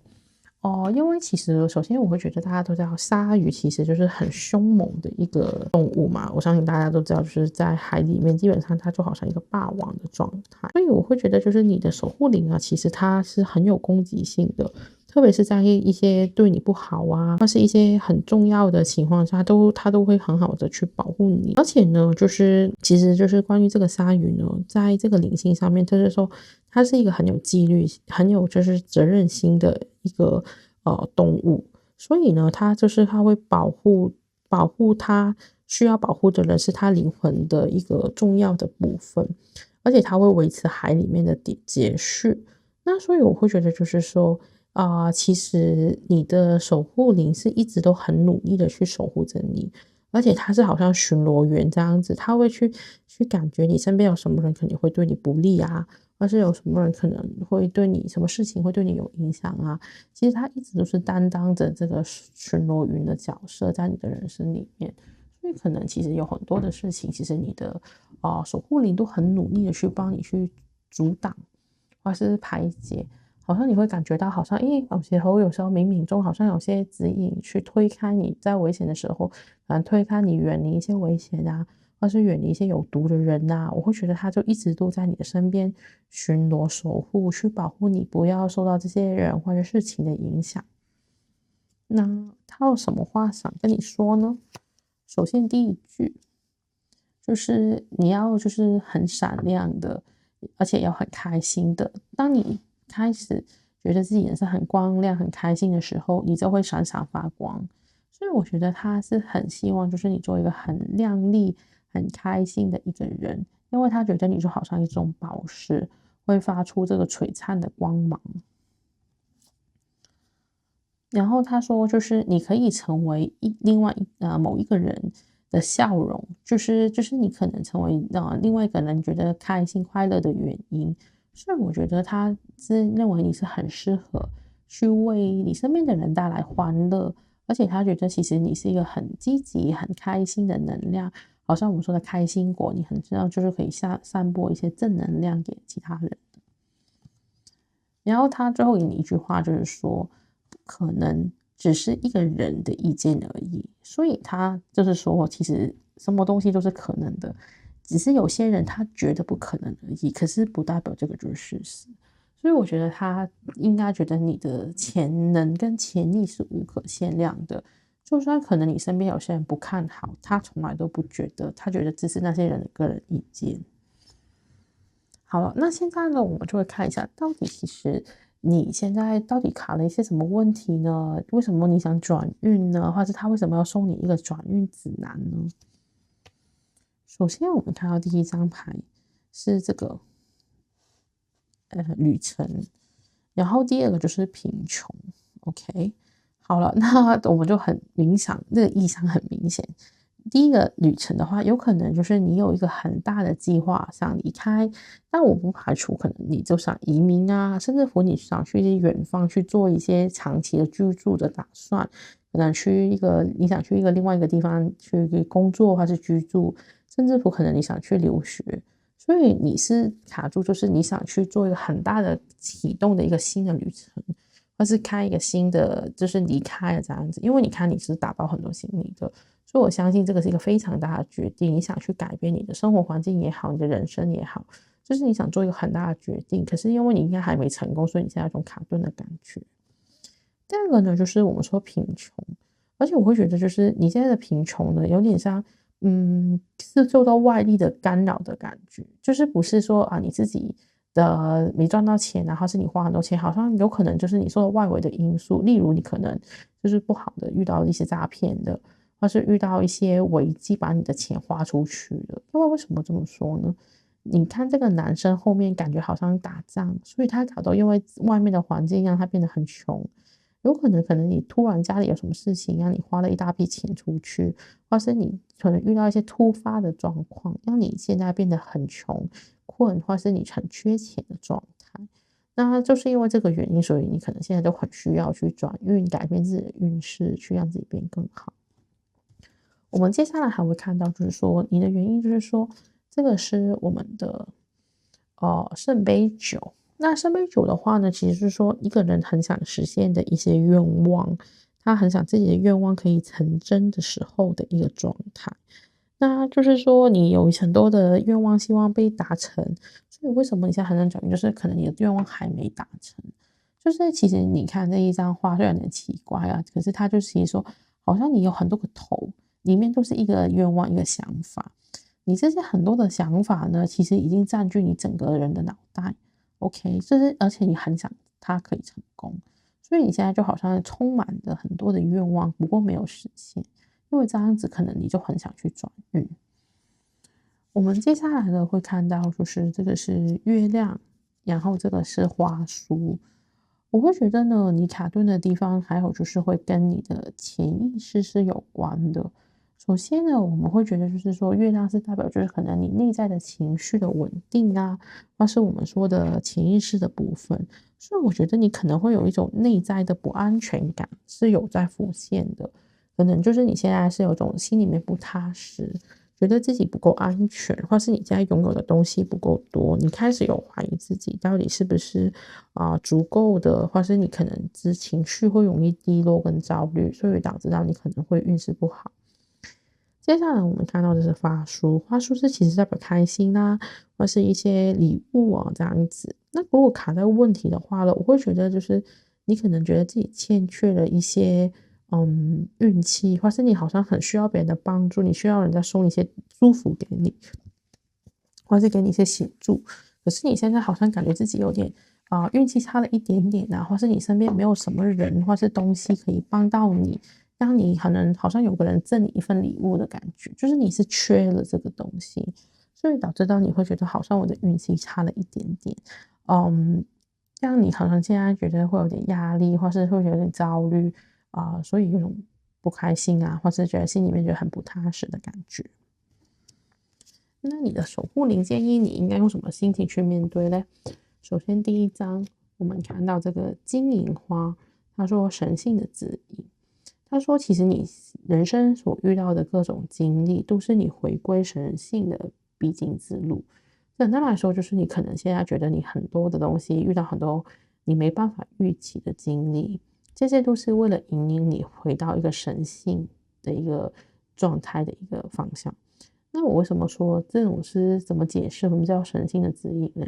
因为其实首先我会觉得大家都知道，鲨鱼其实就是很凶猛的一个动物嘛。我相信大家都知道，就是在海里面，基本上它就好像一个霸王的状态。所以我会觉得，就是你的守护灵啊，其实它是很有攻击性的。特别是在一些对你不好啊，或是一些很重要的情况下，它都会很好的去保护你。而且呢，其实就是关于这个鲨鱼呢，在这个灵性上面，就是说它是一个很有纪律、很有就是责任心的一个动物。所以呢，它会保护它需要保护的人，是它灵魂的一个重要的部分，而且它会维持海里面的秩序。那所以我会觉得就是说。其实你的守护灵是一直都很努力的去守护着你，而且他是好像巡逻员这样子，他会去感觉你身边有什么人可能会对你不利啊，或是有什么人可能会对你什么事情会对你有影响啊。其实他一直都是担当着这个巡逻员的角色在你的人生里面，所以可能其实有很多的事情，其实你的守护灵都很努力的去帮你去阻挡或是排解。好像你会感觉到，好像有时候冥冥中好像有些指引去推开你在危险的时候，推开你远离一些危险啊，或是远离一些有毒的人啊。我会觉得他就一直都在你的身边巡逻守护，去保护你不要受到这些人或者事情的影响。那他有什么话想跟你说呢？首先第一句就是你要就是很闪亮的，而且要很开心的。当你开始觉得自己人生很光亮、很开心的时候，你就会闪闪发光。所以我觉得他是很希望，就是你做一个很亮丽、很开心的一个人，因为他觉得你就好像一种宝石，会发出这个璀璨的光芒。然后他说，就是你可以成为某一个人的笑容，就是你可能成为另外一个人觉得开心快乐的原因。所以我觉得他是认为你是很适合去为你身边的人带来欢乐，而且他觉得其实你是一个很积极、很开心的能量，好像我们说的开心果，你很知道就是可以散播一些正能量给其他人的。然后他最后给你一句话就是说，不可能只是一个人的意见而已。所以他就是说，其实什么东西都是可能的。只是有些人他觉得不可能而已，可是不代表这个就是事实。所以我觉得他应该觉得你的潜能跟潜力是无可限量的，就算可能你身边有些人不看好，他从来都不觉得，他觉得只是那些人的个人意见。好了，那现在呢，我们就会看一下，到底其实你现在到底卡了一些什么问题呢？为什么你想转运呢？或者他为什么要送你一个转运指南呢？首先，我们看到第一张牌是这个旅程，然后第二个就是贫穷。OK， 好了，那我们就很明显，这个意象很明显。第一个旅程的话，有可能就是你有一个很大的计划想离开，但我不排除可能你就想移民啊，甚至乎你想去远方去做一些长期的居住的打算，可能你想去另外一个地方去工作或是居住。甚至乎可能你想去留学，所以你是卡住，就是你想去做一个很大的启动的一个新的旅程，或是开一个新的，就是离开了这样子。因为你看你是打包很多行李的，所以我相信这个是一个非常大的决定。你想去改变你的生活环境也好，你的人生也好，就是你想做一个很大的决定。可是因为你应该还没成功，所以你现在有种卡顿的感觉。第二个呢，就是我们说贫穷，而且我会觉得就是你现在的贫穷呢，有点像。是受到外力的干扰的感觉，就是不是说你自己的没赚到钱，然后是你花很多钱，好像有可能就是你受到外围的因素，例如你可能就是不好的遇到一些诈骗的，或是遇到一些危机把你的钱花出去了。因为什么这么说呢？你看这个男生后面感觉好像打仗，所以他搞到因为外面的环境让他变得很穷。可能你突然家里有什么事情，让你花了一大笔钱出去，或是你可能遇到一些突发的状况，让你现在变得很穷困，或是你很缺钱的状态。那就是因为这个原因，所以你可能现在都很需要去转运，改变自己的运势，去让自己变更好。我们接下来还会看到，就是说你的原因，就是说这个是我们的圣杯九。那圣杯九的话呢，其实是说一个人很想实现的一些愿望，他很想自己的愿望可以成真的时候的一个状态。那就是说你有很多的愿望希望被达成，所以为什么你现在很难转运，就是可能你的愿望还没达成。就是其实你看这一张画虽然有点奇怪啊，可是它就是其实说好像你有很多个头，里面都是一个愿望一个想法。你这些很多的想法呢，其实已经占据你整个人的脑袋。OK，就是而且你很想它可以成功，所以你现在就好像充满了很多的愿望，不过没有实现，因为这样子可能你就很想去转运。我们接下来的会看到，就是这个是月亮，然后这个是花束。我会觉得呢，你卡顿的地方，还有就是会跟你的潜意识是有关的。首先呢，我们会觉得就是说，月亮是代表就是可能你内在的情绪的稳定啊，或是我们说的潜意识的部分。所以我觉得你可能会有一种内在的不安全感是有在浮现的，可能就是你现在是有种心里面不踏实。觉得自己不够安全，或是你现在拥有的东西不够多，你开始有怀疑自己到底是不是足够的，或是你可能情绪会容易低落跟焦虑，所以导致到你可能会运势不好。接下来我们看到的是花束，花束是其实代表开心啦，或是一些礼物啊这样子。那如果卡在问题的话呢，我会觉得就是你可能觉得自己欠缺了一些运气，或是你好像很需要别人的帮助，你需要人家送一些祝福给你，或是给你一些协助。可是你现在好像感觉自己有点运气差了一点点啊，或是你身边没有什么人或是东西可以帮到你，让你可能好像有个人赠你一份礼物的感觉，就是你是缺了这个东西，所以导致到你会觉得好像我的运气差了一点点，让你好像现在觉得会有点压力，或是会有点焦虑所以有种不开心啊，或是觉得心里面觉得很不踏实的感觉。那你的守护灵建议你应该用什么心情去面对嘞？首先第一章我们看到这个金银花，他说神性的指引。他说其实你人生所遇到的各种经历都是你回归神性的必经之路。简单来说就是你可能现在觉得你很多的东西遇到很多你没办法预期的经历，这些都是为了引领你回到一个神性的一个状态的一个方向。那我为什么说这种是怎么解释什么叫神性的指引呢？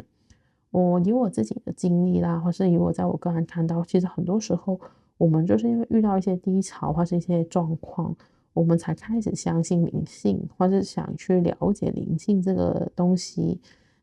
我以我自己的经历啦，或是以我在我个人看到，其实很多时候我们就是因为遇到一些低潮或是一些状况，我们才开始相信灵性，或是想去了解灵性这个东西。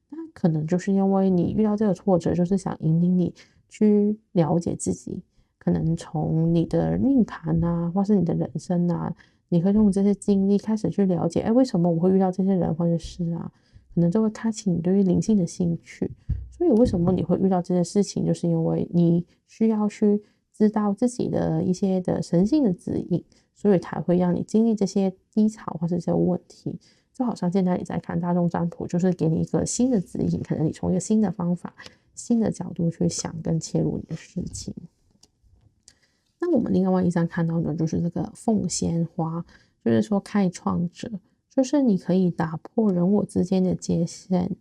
那可能就是因为你遇到这个挫折，就是想引领你去了解自己，可能从你的命盘啊，或是你的人生啊，你会用这些经历开始去了解，哎，为什么我会遇到这些人或者事啊？可能就会开启你对于灵性的兴趣。所以为什么你会遇到这些事情，就是因为你需要去知道自己的一些的神性的指引，所以才会让你经历这些低潮或是这些问题。就好像现在你在看大众占卜，就是给你一个新的指引，可能你从一个新的方法、新的角度去想跟切入你的事情。那我们另外一张看到的就是这个凤仙花，就是说开创者，就是你可以打破人我之间的界限，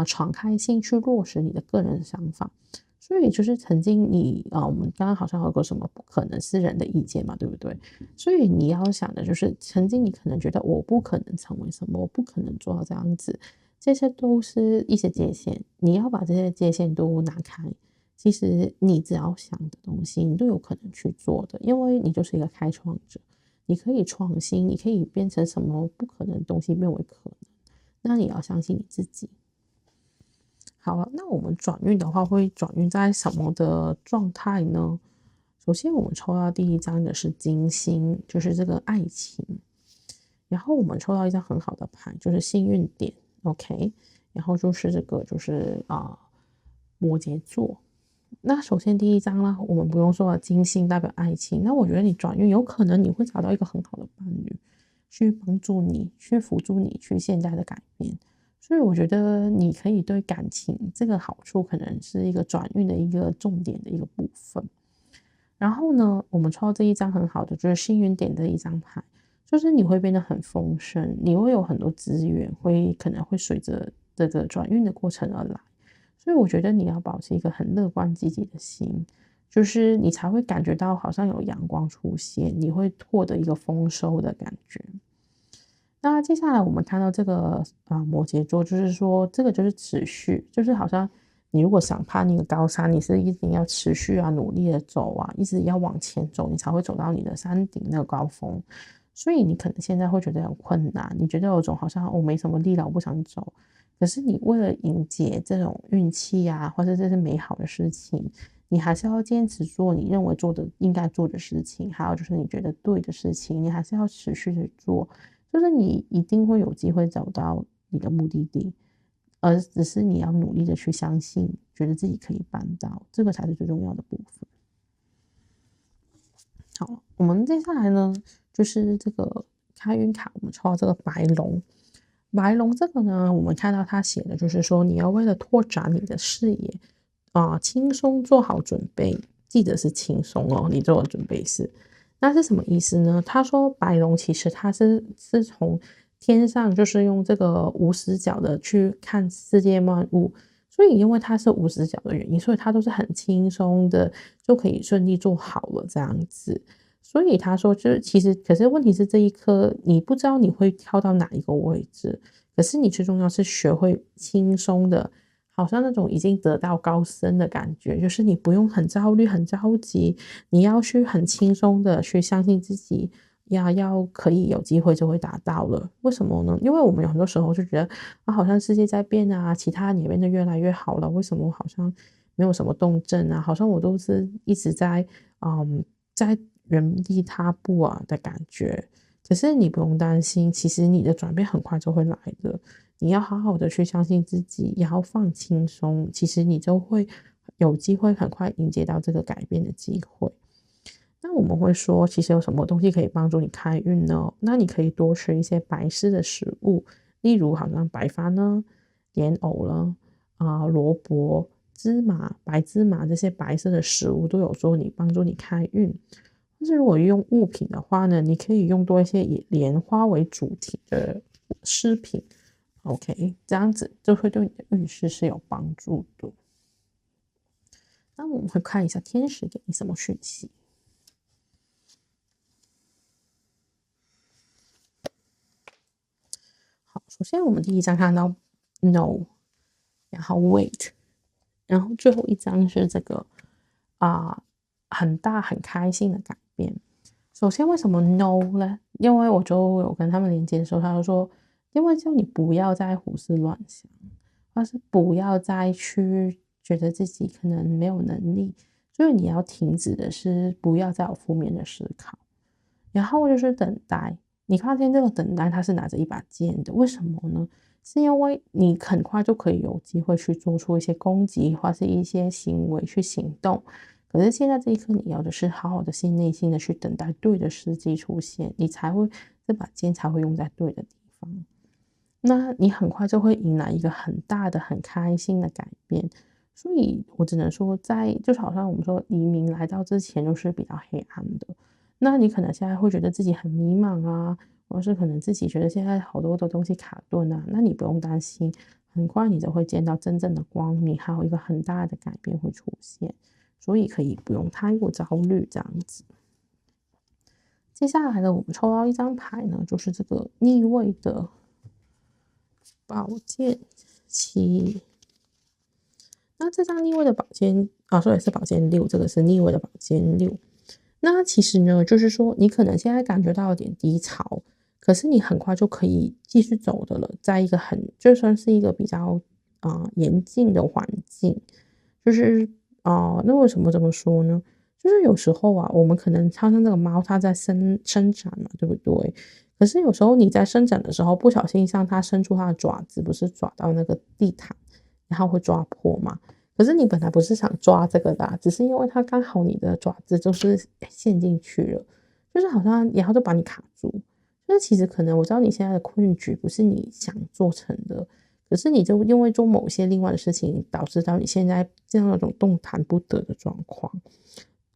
敞开心去落实你的个人想法。所以就是曾经你我们刚刚好像有个什么不可能是人的意见嘛，对不对？所以你要想的就是曾经你可能觉得我不可能成为什么，我不可能做到这样子，这些都是一些界限，你要把这些界限都拿开。其实你只要想的东西，你都有可能去做的，因为你就是一个开创者，你可以创新，你可以变成什么不可能的东西变为可能。那你要相信你自己。好了，那我们转运的话，会转运在什么的状态呢？首先，我们抽到第一张的是金星，就是这个爱情。然后我们抽到一张很好的牌，就是幸运点，OK。然后就是这个，就是摩羯座。那首先第一章呢，我们不用说金星代表爱情，那我觉得你转运有可能你会找到一个很好的伴侣，去帮助你，去辅助你去现在的改变。所以我觉得你可以对感情这个好处，可能是一个转运的一个重点的一个部分。然后呢，我们抽到这一张很好的就是幸运点的一张牌，就是你会变得很丰盛，你会有很多资源，可能会随着这个转运的过程而来。所以我觉得你要保持一个很乐观积极的心，就是你才会感觉到好像有阳光出现，你会获得一个丰收的感觉。那接下来我们看到这个摩羯座，就是说这个就是持续，就是好像你如果想爬那个高山，你是一定要持续努力的走一直要往前走，你才会走到你的山顶那个高峰。所以你可能现在会觉得很困难，你觉得有种好像我没什么力了，我不想走。可是你为了迎接这种运气或者这是美好的事情，你还是要坚持做你认为应该做的事情，还有就是你觉得对的事情，你还是要持续的做。就是你一定会有机会找到你的目的地，而只是你要努力的去相信，觉得自己可以办到，这个才是最重要的部分。好，我们接下来呢，就是这个开运卡，我们抽到这个白龙。白龙这个呢，我们看到他写的就是说，你要为了拓展你的视野轻松做好准备，记得是轻松哦，你做的准备是。那是什么意思呢？他说白龙其实他是从天上，就是用这个无死角的去看世界万物，所以因为它是无死角的原因，所以它都是很轻松的就可以顺利做好了这样子。所以他说就是其实可是问题是这一颗你不知道你会跳到哪一个位置，可是你最重要是学会轻松的，好像那种已经得到高升的感觉，就是你不用很焦虑很着急，你要去很轻松的去相信自己要可以有机会就会达到了。为什么呢？因为我们有很多时候就觉得好像世界在变其他人也变得越来越好了，为什么好像没有什么动静好像我都是一直在原地踏步的感觉。可是你不用担心，其实你的转变很快就会来的，你要好好的去相信自己，也要放轻松，其实你就会有机会很快迎接到这个改变的机会。那我们会说其实有什么东西可以帮助你开运呢？那你可以多吃一些白色的食物，例如好像白饭呢、莲藕了萝卜、芝麻、白芝麻这些白色的食物都有说你帮助你开运。但是如果用物品的话呢，你可以用多一些以莲花为主题的饰品 OK， 这样子就会对你的运势是有帮助的。那我们会看一下天使给你什么讯息。好，首先我们第一张看到 No， 然后 Wait， 然后最后一张是这个很大很开心的改变。首先为什么 No 呢？因为我就有跟他们连接的时候，他就说，因为叫你不要再胡思乱想，或是不要再去觉得自己可能没有能力，所以你要停止的是不要再有负面的思考，然后就是等待。你发现这个等待它是拿着一把剑的，为什么呢？是因为你很快就可以有机会去做出一些攻击或是一些行为去行动，可是现在这一刻你要的是好好的内心的去等待对的时机出现，你才会这把剑才会用在对的地方，那你很快就会迎来一个很大的很开心的改变。所以我只能说就是好像我们说黎明来到之前就是比较黑暗的，那你可能现在会觉得自己很迷茫或是可能自己觉得现在好多的东西卡顿那你不用担心，很快你就会见到真正的光明，还有一个很大的改变会出现，所以可以不用太过焦虑这样子。接下来呢，我们抽到一张牌呢，就是这个逆位的宝剑7。那这张逆位的宝剑所以是宝剑6，这个是逆位的宝剑6。那其实呢，就是说你可能现在感觉到有点低潮，可是你很快就可以继续走的了，在一个就算是一个比较严峻的环境，就是那为什么这么说呢？就是有时候我们可能像这个猫，它在伸展嘛，对不对？可是有时候你在伸展的时候，不小心像它伸出它的爪子，不是爪到那个地毯，然后会抓破嘛？可是你本来不是想抓这个的啊，只是因为它刚好你的爪子就是陷进去了，就是好像然后就把你卡住。就是其实可能我知道你现在的困局不是你想做成的，可是你就因为做某些另外的事情，导致到你现在这样那种动弹不得的状况。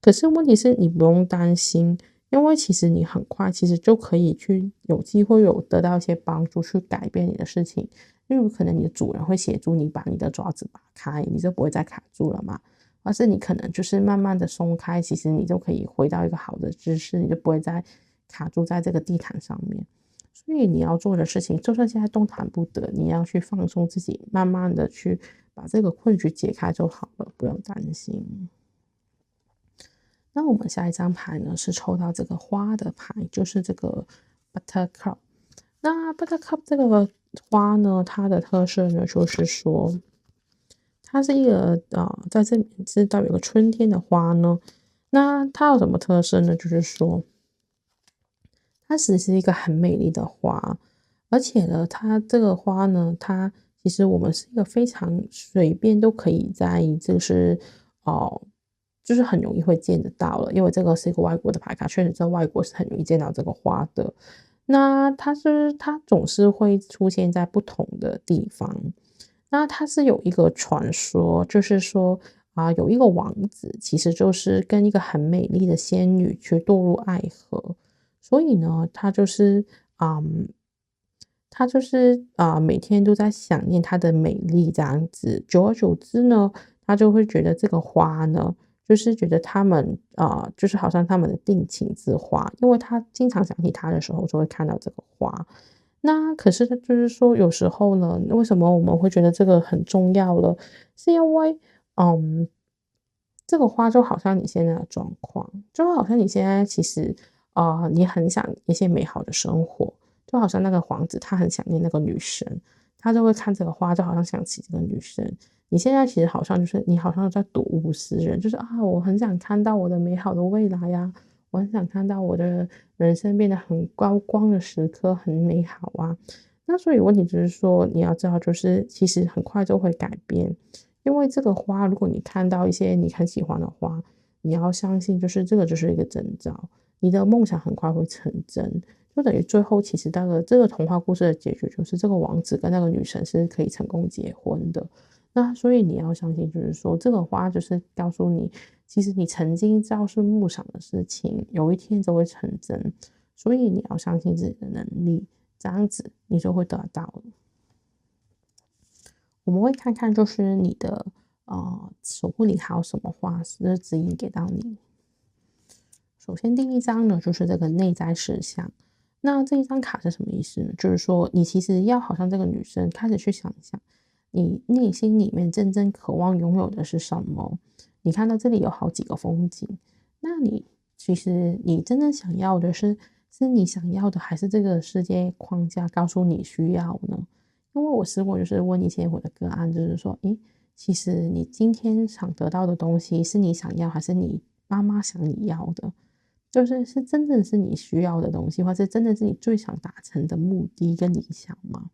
可是问题是你不用担心，因为其实你很快其实就可以去有机会有得到一些帮助去改变你的事情。例如可能你的主人会协助你把你的爪子拔开，你就不会再卡住了嘛。而是你可能就是慢慢的松开，其实你就可以回到一个好的姿势，你就不会再卡住在这个地毯上面。所以你要做的事情，就算现在动弹不得，你要去放松自己，慢慢的去把这个困局解开就好了，不用担心。那我们下一张牌呢，是抽到这个花的牌，就是这个 Buttercup。那 Buttercup 这个花呢，它的特色呢，就是说，它是一个在这里是代表一个春天的花呢。那它有什么特色呢？就是说，它其实是一个很美丽的花，而且呢，它这个花呢，它其实我们是一个非常随便都可以在就是哦、就是很容易会见得到了，因为这个是一个外国的牌卡，确实在外国是很容易见到这个花的。那它总是会出现在不同的地方。那它是有一个传说，就是说有一个王子，其实就是跟一个很美丽的仙女去堕入爱河，所以呢，他就是每天都在想念她的美丽这样子。久而久之呢，他就会觉得这个花呢，就是觉得他们就是好像他们的定情之花，因为他经常想起他的时候，就会看到这个花。那可是就是说，有时候呢，为什么我们会觉得这个很重要了？是因为，嗯，这个花就好像你现在的状况，就好像你现在其实，你很想一些美好的生活，就好像那个皇子他很想念那个女神，他就会看这个花，就好像想起这个女神。你现在其实好像就是你好像在睹物思人，就是我很想看到我的美好的未来呀，我很想看到我的人生变得很高光的时刻，很美好啊。那所以问题就是说，你要知道，就是其实很快就会改变，因为这个花，如果你看到一些你很喜欢的花，你要相信，就是这个就是一个征兆，你的梦想很快会成真。就等于最后，其实这个童话故事的结局就是这个王子跟那个女神是可以成功结婚的。那所以你要相信，就是说这个花就是告诉你，其实你曾经朝思暮想的事情，有一天就会成真。所以你要相信自己的能力，这样子你就会得到了。我们会看看，就是你的守护灵还有什么话是指引给到你。首先第一张呢，就是这个内在事项。那这一张卡是什么意思呢？就是说你其实要好像这个女生开始去想一想，你内心里面真正渴望拥有的是什么。你看到这里有好几个风景，那你其实你真正想要的是你想要的，还是这个世界框架告诉你需要呢？因为我试过，就是问一些我的个案，就是说，诶，其实你今天想得到的东西是你想要，还是你妈妈想你要的？就是真正是你需要的东西，或是真的是你最想达成的目的跟理想吗？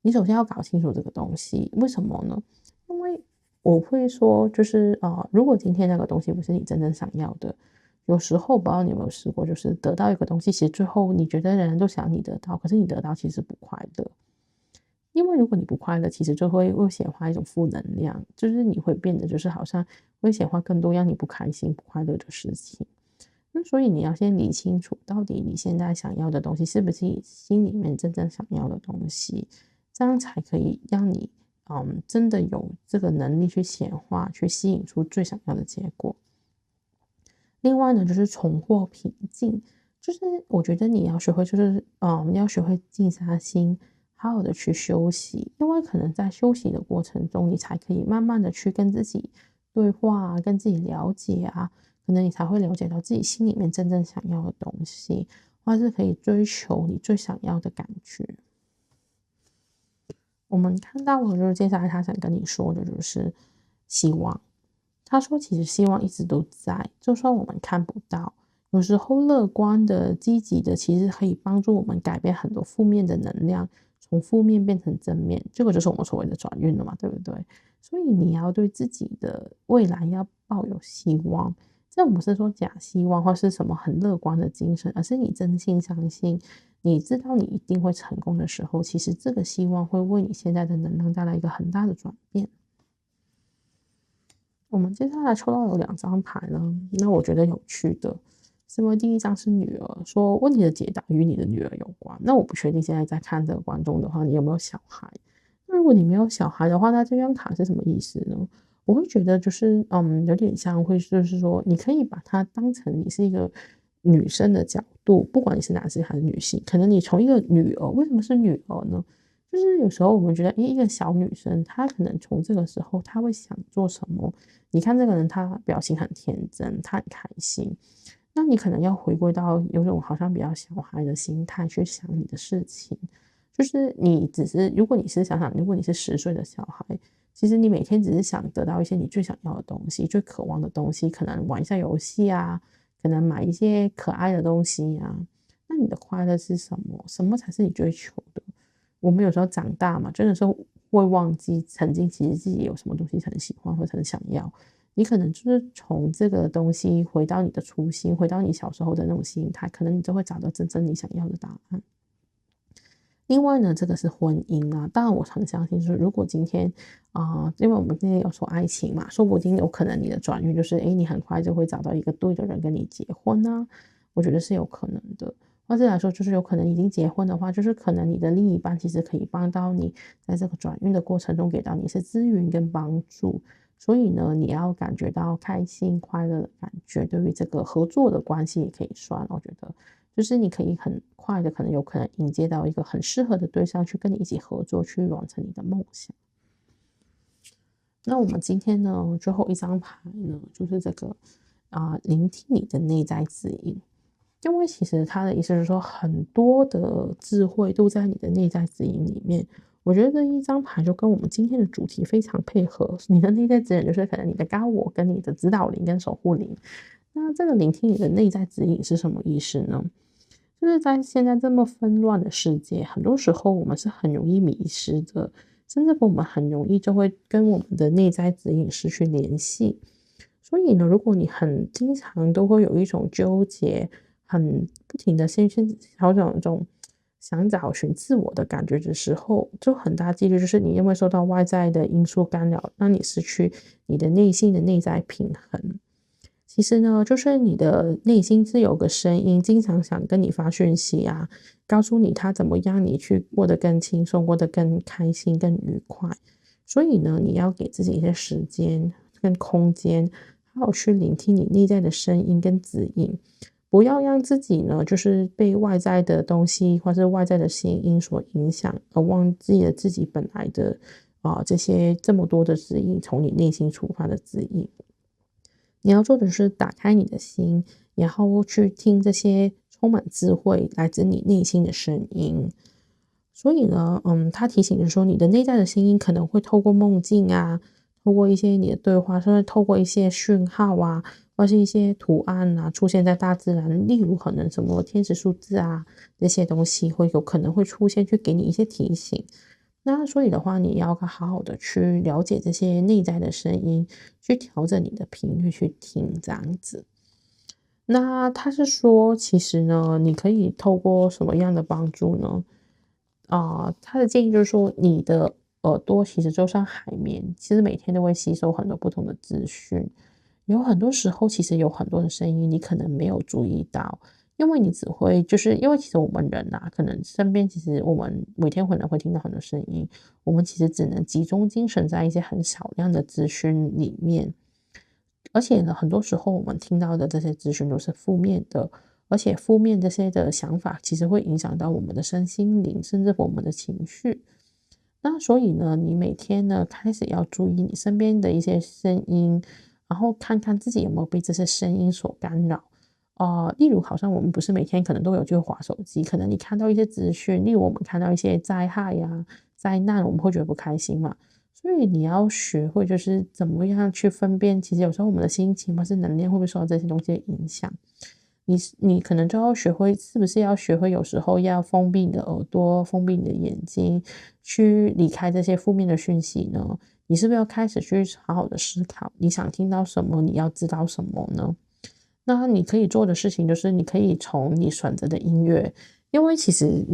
你首先要搞清楚这个东西，为什么呢？因为我会说，就是如果今天那个东西不是你真正想要的，有时候不知道你有没有试过，就是得到一个东西，其实最后你觉得人人都想你得到，可是你得到其实不快乐。因为如果你不快乐，其实就会显化一种负能量，就是你会变得就是好像会显化更多让你不开心、不快乐的事情。那所以你要先理清楚，到底你现在想要的东西是不是你心里面真正想要的东西，这样才可以让你真的有这个能力去显化，去吸引出最想要的结果。另外呢，就是重获平静，就是我觉得你要学会，就是你要学会静下心，好好的去休息，因为可能在休息的过程中，你才可以慢慢的去跟自己对话啊，跟自己了解啊，可能你才会了解到自己心里面真正想要的东西，或是可以追求你最想要的感觉。我们看到了，就是接下来他想跟你说的就是希望。他说，其实希望一直都在，就算我们看不到，有时候乐观的、积极的，其实可以帮助我们改变很多负面的能量，从负面变成正面，这个就是我们所谓的转运了嘛，对不对？所以你要对自己的未来要抱有希望，这不是说假希望或是什么很乐观的精神，而是你真心相信，你知道你一定会成功的时候，其实这个希望会为你现在的能量带来一个很大的转变。我们接下来抽到有2张牌呢，那我觉得有趣的是因为第一张是女儿，说问题的解答与你的女儿有关。那我不确定现在在看这个观众的话，你有没有小孩？那如果你没有小孩的话，那这张卡是什么意思呢？我会觉得就是有点像会就是说，你可以把它当成你是一个女生的角度，不管你是男性还是女性，可能你从一个女儿，为什么是女儿呢？就是有时候我们觉得，一个小女生，她可能从这个时候，她会想做什么？你看这个人，他表情很天真，他很开心。那你可能要回归到有种好像比较小孩的心态去想你的事情。就是你只是，如果你是想想，如果你是10岁的小孩，其实你每天只是想得到一些你最想要的东西、最渴望的东西，可能玩一下游戏啊，可能买一些可爱的东西啊。那你的快乐是什么？什么才是你追求的？我们有时候长大嘛，真的是会忘记曾经其实自己有什么东西很喜欢或很想要。你可能就是从这个东西回到你的初心，回到你小时候的那种心态，可能你就会找到真正你想要的答案。另外呢，这个是婚姻啊，当然我很相信说，如果今天因为我们今天有说爱情嘛，说不定有可能你的转运就是你很快就会找到一个对的人跟你结婚啊，我觉得是有可能的。或者来说，就是有可能已经结婚的话，就是可能你的另一半其实可以帮到你，在这个转运的过程中给到你是资源跟帮助。所以呢，你要感觉到开心快乐的感觉，对于这个合作的关系也可以算，我觉得就是你可以很快的，可能有可能迎接到一个很适合的对象去跟你一起合作，去完成你的梦想。那我们今天呢，最后一张牌呢，就是这个聆听你的内在指引。因为其实他的意思是说，很多的智慧都在你的内在指引里面。我觉得这一张牌就跟我们今天的主题非常配合。你的内在指引就是可能你的高我跟你的指导灵跟守护灵。那这个聆听你的内在指引是什么意思呢？就是在现在这么纷乱的世界，很多时候我们是很容易迷失的，甚至我们很容易就会跟我们的内在指引失去联系。所以呢，如果你很经常都会有一种纠结，很不停的先去调整一种想找寻自我的感觉的时候，就很大几率就是你因为受到外在的因素干扰，让你失去你的内心的内在平衡。其实呢，就是你的内心是有个声音，经常想跟你发讯息啊，告诉你他怎么样你去过得更轻松，过得更开心、更愉快。所以呢，你要给自己一些时间跟空间，好好去聆听你内在的声音跟指引。不要让自己呢，就是被外在的东西或是外在的声音所影响，而忘记了自己本来的这么多的指引，从你内心出发的指引。你要做的是打开你的心，然后去听这些充满智慧来自你内心的声音。所以呢，他提醒着说，你的内在的声音可能会透过梦境啊，透过一些你的对话，甚至透过一些讯号啊，或是一些图案啊，出现在大自然，例如可能什么天使数字啊，这些东西会有可能会出现，去给你一些提醒。那所以的话，你要好好的去了解这些内在的声音，去调整你的频率去听这样子。那他是说，其实呢，你可以透过什么样的帮助呢？他的建议就是说，你的耳朵其实就像海绵，其实每天都会吸收很多不同的资讯。有很多时候，其实有很多的声音，你可能没有注意到，因为你只会就是因为其实我们人可能身边其实我们每天可能会听到很多声音，我们其实只能集中精神在一些很少量的资讯里面。而且呢，很多时候我们听到的这些资讯都是负面的，而且负面这些的想法其实会影响到我们的身心灵，甚至我们的情绪。那所以呢，你每天呢开始要注意你身边的一些声音，然后看看自己有没有被这些声音所干扰。例如好像我们不是每天可能都有去滑手机，可能你看到一些资讯，例如我们看到一些灾害呀、灾难，我们会觉得不开心嘛。所以你要学会就是怎么样去分辨，其实有时候我们的心情或是能量会不会受到这些东西的影响。你可能就要学会，是不是要学会有时候要封闭你的耳朵，封闭你的眼睛，去离开这些负面的讯息呢？你是不是要开始去好好的思考，你想听到什么，你要知道什么呢？那你可以做的事情就是，你可以从你选择的音乐，因为其实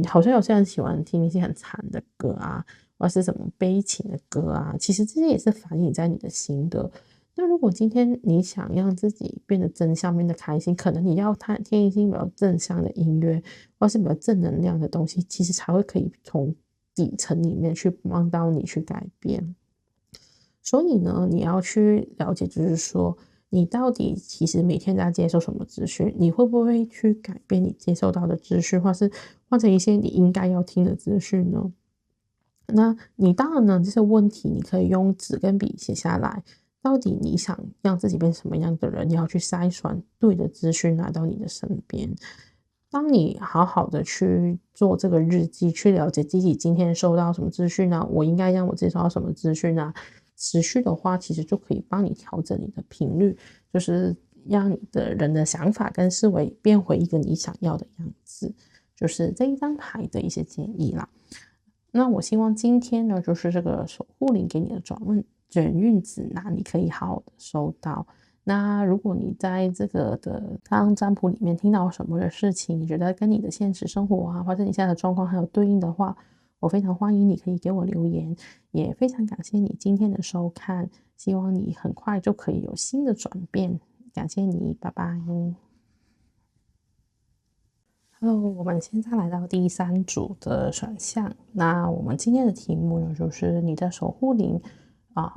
好像有些人喜欢听一些很惨的歌啊，或是什么悲情的歌啊，其实这些也是反映在你的心的。那如果今天你想让自己变得正向、变得开心，可能你要听一些比较正向的音乐，或是比较正能量的东西，其实才会可以从底层里面去帮到你去改变。所以呢，你要去了解，就是说，你到底其实每天在接受什么资讯，你会不会去改变你接受到的资讯，或是换成一些你应该要听的资讯呢？那你当然呢，这些问题你可以用纸跟笔写下来。到底你想让自己变成什么样的人？你要去筛选对的资讯来到你的身边。当你好好的去做这个日记，去了解自己今天收到什么资讯啊，我应该让我自己收到什么资讯啊，持续的话，其实就可以帮你调整你的频率，就是让你的人的想法跟思维变回一个你想要的样子。就是这一张牌的一些建议啦。那我希望今天呢，就是这个守护灵给你的转运指南，你可以好好的收到。那如果你在这个的刚刚占卜里面听到什么的事情，你觉得跟你的现实生活啊，或者你现在的状况还有对应的话，我非常欢迎你可以给我留言，也非常感谢你今天的收看，希望你很快就可以有新的转变，感谢你，拜拜。Hello，我们现在来到第三组的选项。那我们今天的题目呢，就是你的守护灵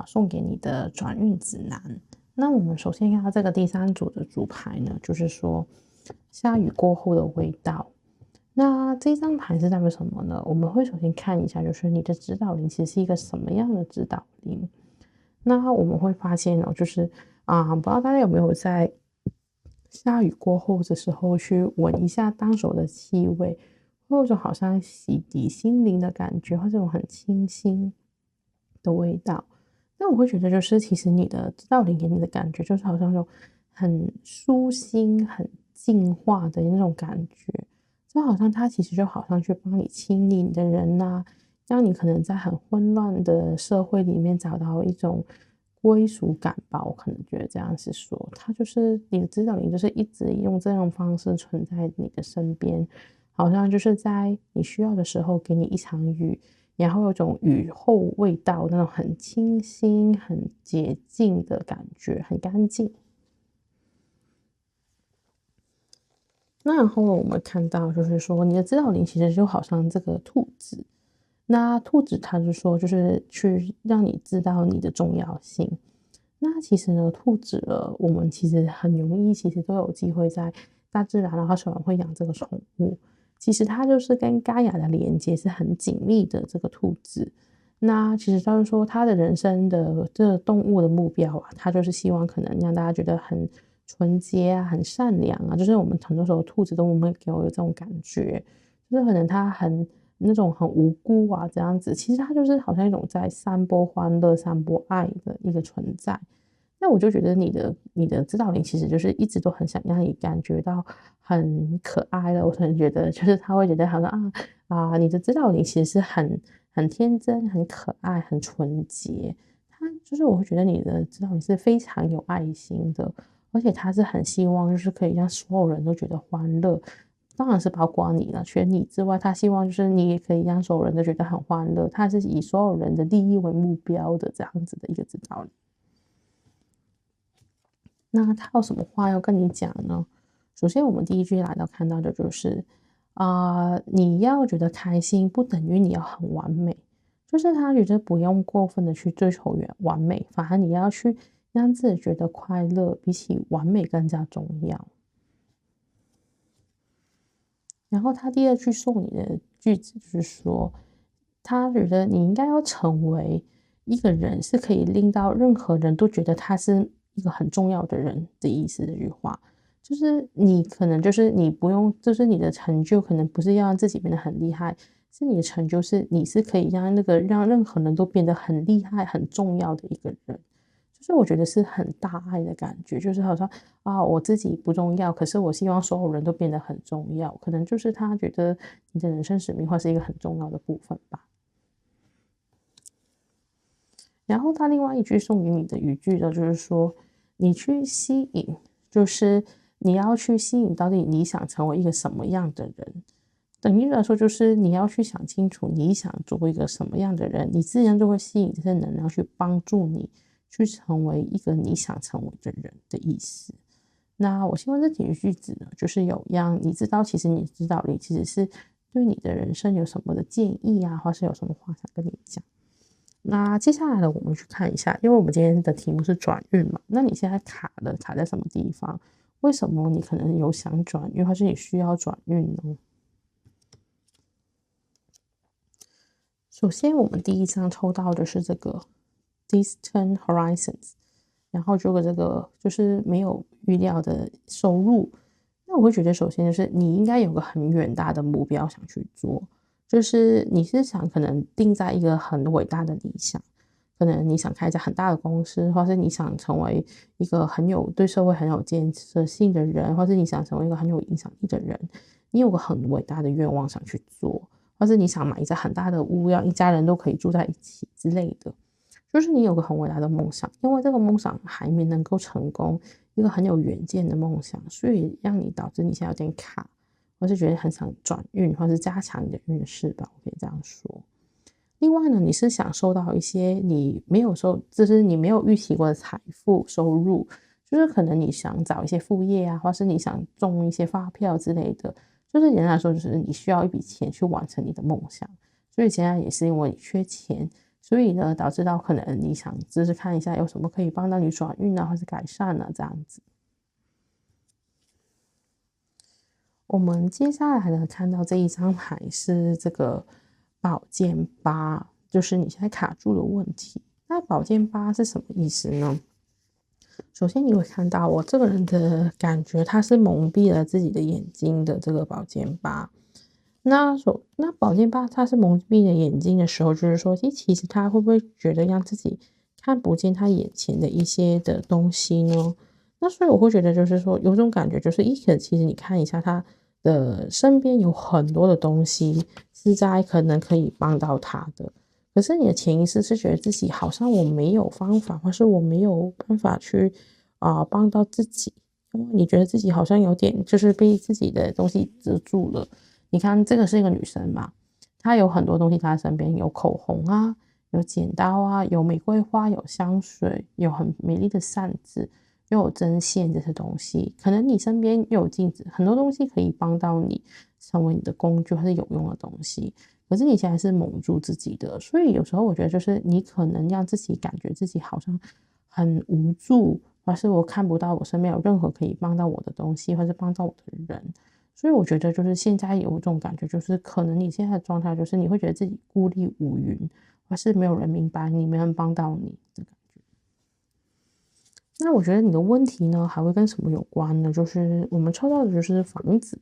送给你的转运指南。那我们首先看到这个第三组的主牌呢，就是说下雨过后的味道。那这张牌是代表什么呢？我们会首先看一下，就是你的指导灵其实是一个什么样的指导灵。那我们会发现哦，就是不知道大家有没有在下雨过后的时候去闻一下当手的气味，会有种好像洗涤心灵的感觉，或这种很清新的味道。那我会觉得，就是其实你的指导灵给你的感觉，就是好像那种很舒心、很净化的那种感觉，就好像它其实就好像去帮你清理你的人呐、让你可能在很混乱的社会里面找到一种归属感吧。我可能觉得这样是说，它就是你的指导灵，就是一直用这种方式存在你的身边，好像就是在你需要的时候给你一场雨。然后有种雨后味道，那种很清新、很洁净的感觉，很干净。那然后我们看到，就是说你的指导灵其实就好像这个兔子，那兔子它就说，就是去让你知道你的重要性。那其实呢，兔子我们其实很容易，其实都有机会在大自然，然后喜欢会养这个宠物。其实它就是跟盖亚的连接是很紧密的。这个兔子，那其实就是说，它的人生的这个动物的目标啊，它就是希望可能让大家觉得很纯洁啊，很善良啊。就是我们很多时候兔子动物会给我有这种感觉，就是可能它很那种很无辜啊这样子。其实它就是好像一种在散播欢乐、散播爱的一个存在。那我就觉得你的指导灵其实就是一直都很想让你感觉到很可爱的。我可能觉得就是他会觉得好像你的指导灵其实是很天真、很可爱、很纯洁。他就是我会觉得你的指导灵是非常有爱心的，而且他是很希望就是可以让所有人都觉得欢乐。当然是包括你了，除了你之外，他希望就是你也可以让所有人都觉得很欢乐。他是以所有人的利益为目标的这样子的一个指导灵。那他有什么话要跟你讲呢？首先，我们第一句来到看到的就是，你要觉得开心，不等于你要很完美。就是他觉得不用过分的去追求完美，反而你要去让自己觉得快乐，比起完美更加重要。然后他第二句送你的句子就是说，他觉得你应该要成为一个人，是可以令到任何人都觉得他是一个很重要的人的意思。这句话就是你可能就是你不用，就是你的成就可能不是要让自己变得很厉害，是你的成就是你是可以让任何人都变得很厉害、很重要的一个人。就是我觉得是很大爱的感觉，就是好像我自己不重要，可是我希望所有人都变得很重要，可能就是他觉得你的人生使命或是一个很重要的部分吧。然后他另外一句送给你的语句呢，就是说你去吸引，就是你要去吸引到底你想成为一个什么样的人。等于来说，就是你要去想清楚你想做一个什么样的人，你自然就会吸引这些能量去帮助你去成为一个你想成为的人的意思。那我希望这几句句子呢，就是有让你知道，其实你知道你其实是对你的人生有什么的建议啊，或是有什么话想跟你讲。那接下来呢，我们去看一下，因为我们今天的题目是转运嘛，那你现在卡在什么地方？为什么你可能有想转运，或是你需要转运呢？首先，我们第一张抽到的是这个 Distant Horizons， 然后这个就是没有预料的收入。那我会觉得，首先就是你应该有个很远大的目标想去做，就是你是想可能定在一个很伟大的理想，可能你想开一家很大的公司，或是你想成为一个对社会很有建设性的人，或是你想成为一个很有影响力的人，你有个很伟大的愿望想去做。或是你想买一家很大的屋，让一家人都可以住在一起之类的，就是你有个很伟大的梦想，因为这个梦想还没能够成功，一个很有远见的梦想，所以让你导致你现在有点卡，或是觉得很想转运，或是加强你的运势吧，我可以这样说。另外呢，你是想收到一些你没有就是你没有预期过的财富收入，就是可能你想找一些副业啊，或是你想中一些发票之类的。就是简单来说，就是你需要一笔钱去完成你的梦想，所以现在也是因为你缺钱，所以呢导致到可能你想就是看一下有什么可以帮到你转运啊，或是改善啊这样子。我们接下来呢看到这一张牌是这个宝剑八，就是你现在卡住的问题。那宝剑八是什么意思呢？首先你会看到我这个人的感觉，他是蒙蔽了自己的眼睛的这个宝剑八。那宝剑八他是蒙蔽了眼睛的时候，就是说，其实他会不会觉得让自己看不见他眼前的一些的东西呢？那所以我会觉得，就是说有种感觉，就是可能其实你看一下他的身边有很多的东西是在可能可以帮到他的。可是你的潜意识是觉得自己好像我没有方法，或是我没有办法去帮到自己，因为你觉得自己好像有点就是被自己的东西遮住了。你看这个是一个女生嘛，她有很多东西在她身边，有口红啊，有剪刀啊，有玫瑰花，有香水，有很美丽的扇子，又有针线这些东西。可能你身边又有镜子，很多东西可以帮到你成为你的工具，或是有用的东西。可是你现在是蒙住自己的，所以有时候我觉得就是你可能让自己感觉自己好像很无助，或是我看不到我身边有任何可以帮到我的东西，或是帮到我的人。所以我觉得就是现在有一种感觉，就是可能你现在的状态就是你会觉得自己孤立无援，或是没有人明白你，没人帮到你的感觉。那我觉得你的问题呢，还会跟什么有关呢？就是我们抽到的就是房子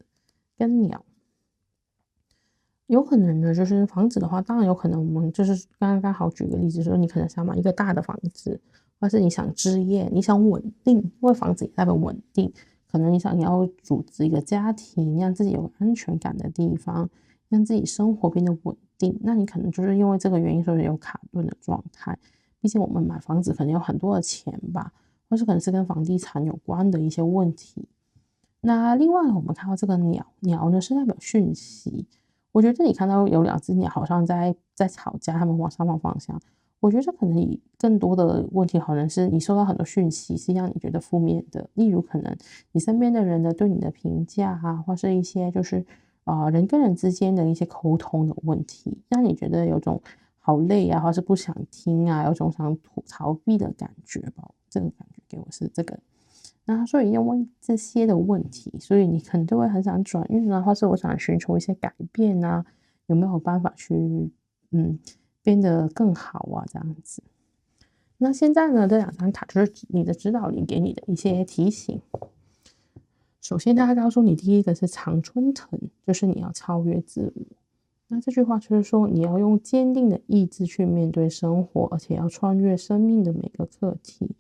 跟鸟。有可能呢，就是房子的话，当然有可能我们就是刚好举个例子说，你可能想买一个大的房子，或是你想置业，你想稳定，因为房子也代表稳定。可能你想要组织一个家庭，让自己有安全感的地方，让自己生活变得稳定。那你可能就是因为这个原因，所以有卡顿的状态。毕竟我们买房子可能有很多的钱吧，或是可能是跟房地产有关的一些问题。那另外我们看到这个鸟，鸟呢是代表讯息。我觉得你看到有两只鸟好像在吵架，它们往上方方向。我觉得可能你更多的问题，可能是你收到很多讯息是让你觉得负面的，例如可能你身边的人的对你的评价啊，或是一些就是人跟人之间的一些沟通的问题，让你觉得有种好累啊，或是不想听啊，有种想逃避的感觉吧。这个感觉给我是这个。那所以因为这些的问题，所以你可能就会很想转运啊，或是我想寻求一些改变啊，有没有办法去变得更好啊这样子。那现在呢，这两张卡就是你的指导灵给你的一些提醒。首先，他告诉你第一个是常春藤，就是你要超越自我。那这句话就是说，你要用坚定的意志去面对生活，而且要穿越生命的每个课题。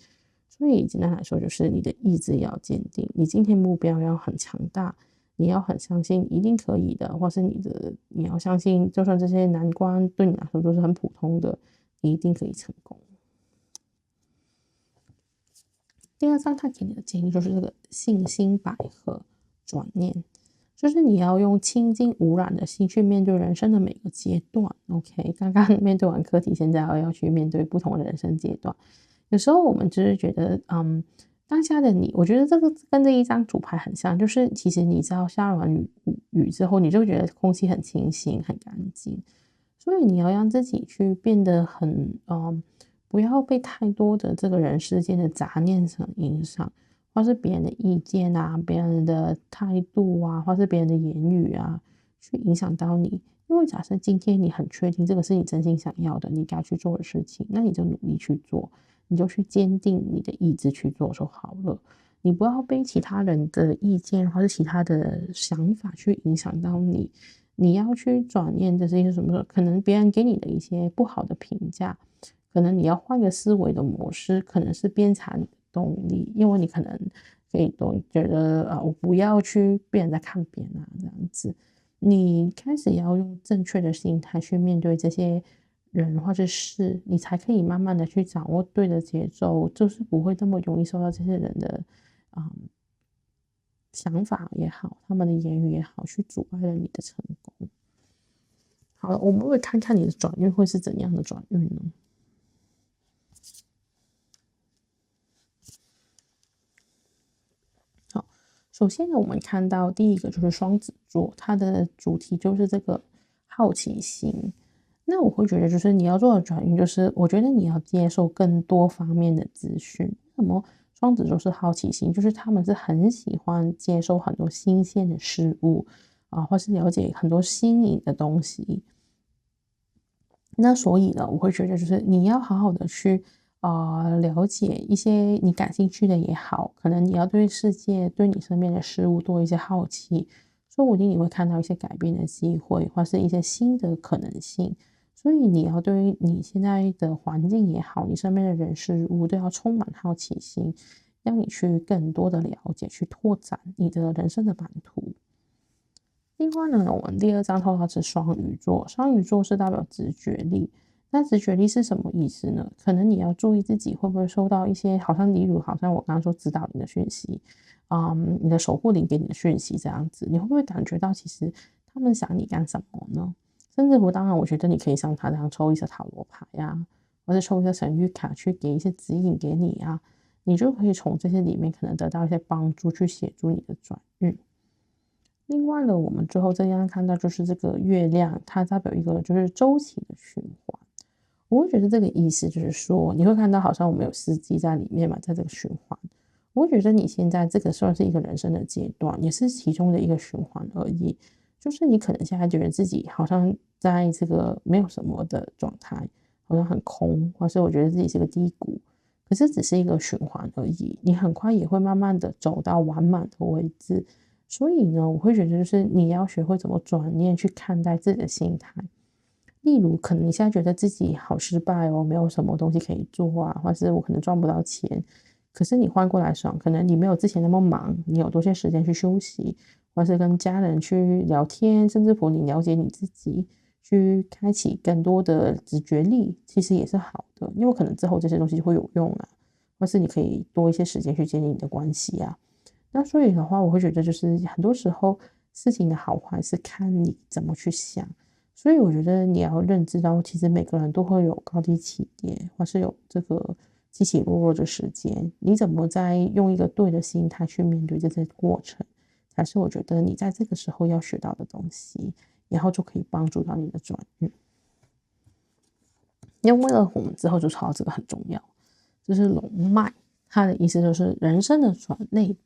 所以简单来说，就是你的意志要坚定，你今天目标要很强大，你要很相信一定可以的，或是你要相信，就算这些难关对你来说都是很普通的，你一定可以成功。第二章他给你的建议就是这个信心百合转念。就是你要用清净无染的心去面对人生的每个阶段。OK， 刚刚面对完课题，现在要去面对不同的人生阶段。有时候我们就是觉得，当下的你，我觉得这个跟这一张主牌很像，就是其实你知道下完雨之后，你就觉得空气很清新、很干净，所以你要让自己去变得很，不要被太多的这个人世间的杂念所影响。或是别人的意见啊，别人的态度啊，或是别人的言语啊，去影响到你。因为假设今天你很确定这个是你真心想要的，你该去做的事情，那你就努力去做，你就去坚定你的意志去做就好了。你不要被其他人的意见或是其他的想法去影响到你。你要去转念的是一些什么？可能别人给你的一些不好的评价，可能你要换个思维的模式，可能是鞭策你的动力，因为你可能可以都觉得我不要去被人在看扁啊，这样子。你开始要用正确的心态去面对这些人或者事，你才可以慢慢的去掌握对的节奏，就是不会这么容易受到这些人的想法也好，他们的言语也好，去阻碍了你的成功。好了，我们会看看你的转运会是怎样的转运呢？好，首先呢，我们看到第一个就是双子座，它的主题就是这个好奇心。那我会觉得，就是你要做的转运，就是我觉得你要接受更多方面的资讯。那么双子座是好奇心，就是他们是很喜欢接受很多新鲜的事物啊，或是了解很多新颖的东西。那所以呢，我会觉得就是你要好好的去了解一些你感兴趣的也好，可能你要对世界、对你身边的事物多一些好奇，说不定你会看到一些改变的机会，或是一些新的可能性。所以你要对于你现在的环境也好，你身边的人事物都要充满好奇心，让你去更多的了解，去拓展你的人生的版图。另外呢，我们第二张抽到是双鱼座，双鱼座是代表直觉力。那直觉力是什么意思呢？可能你要注意自己会不会收到一些，例如好像我刚刚说指导灵的讯息，你的守护灵给你的讯息这样子，你会不会感觉到其实他们想你干什么呢？甚至乎，当然，我觉得你可以像他这样抽一些塔罗牌呀，或者抽一些神谕卡，去给一些指引给你啊，你就可以从这些里面可能得到一些帮助，去协助你的转运。另外呢，我们最后这样看到就是这个月亮，它代表一个就是周期的循环。我会觉得这个意思就是说，你会看到好像我们有四季在里面嘛，在这个循环。我会觉得你现在这个算是一个人生的阶段，也是其中的一个循环而已。就是你可能现在觉得自己好像在这个没有什么的状态，好像很空，或是我觉得自己是个低谷，可是只是一个循环而已。你很快也会慢慢的走到完满的位置。所以呢，我会觉得就是你要学会怎么转念去看待自己的心态。例如，可能你现在觉得自己好失败哦，没有什么东西可以做啊，或是我可能赚不到钱。可是你换过来想，可能你没有之前那么忙，你有多些时间去休息，或是跟家人去聊天，甚至乎你了解你自己，去开启更多的直觉力，其实也是好的，因为可能之后这些东西会有用啊，或是你可以多一些时间去建立你的关系啊。那所以的话，我会觉得就是很多时候事情的好坏是看你怎么去想。所以我觉得你要认知到，其实每个人都会有高低起跌，或是有这个起起落落的时间。你怎么在用一个对的心态去面对这些过程，才是我觉得你在这个时候要学到的东西，然后就可以帮助到你的转运。因为呢，我们之后就抄到这个很重要，就是龙脉，它的意思就是人生的转捩点。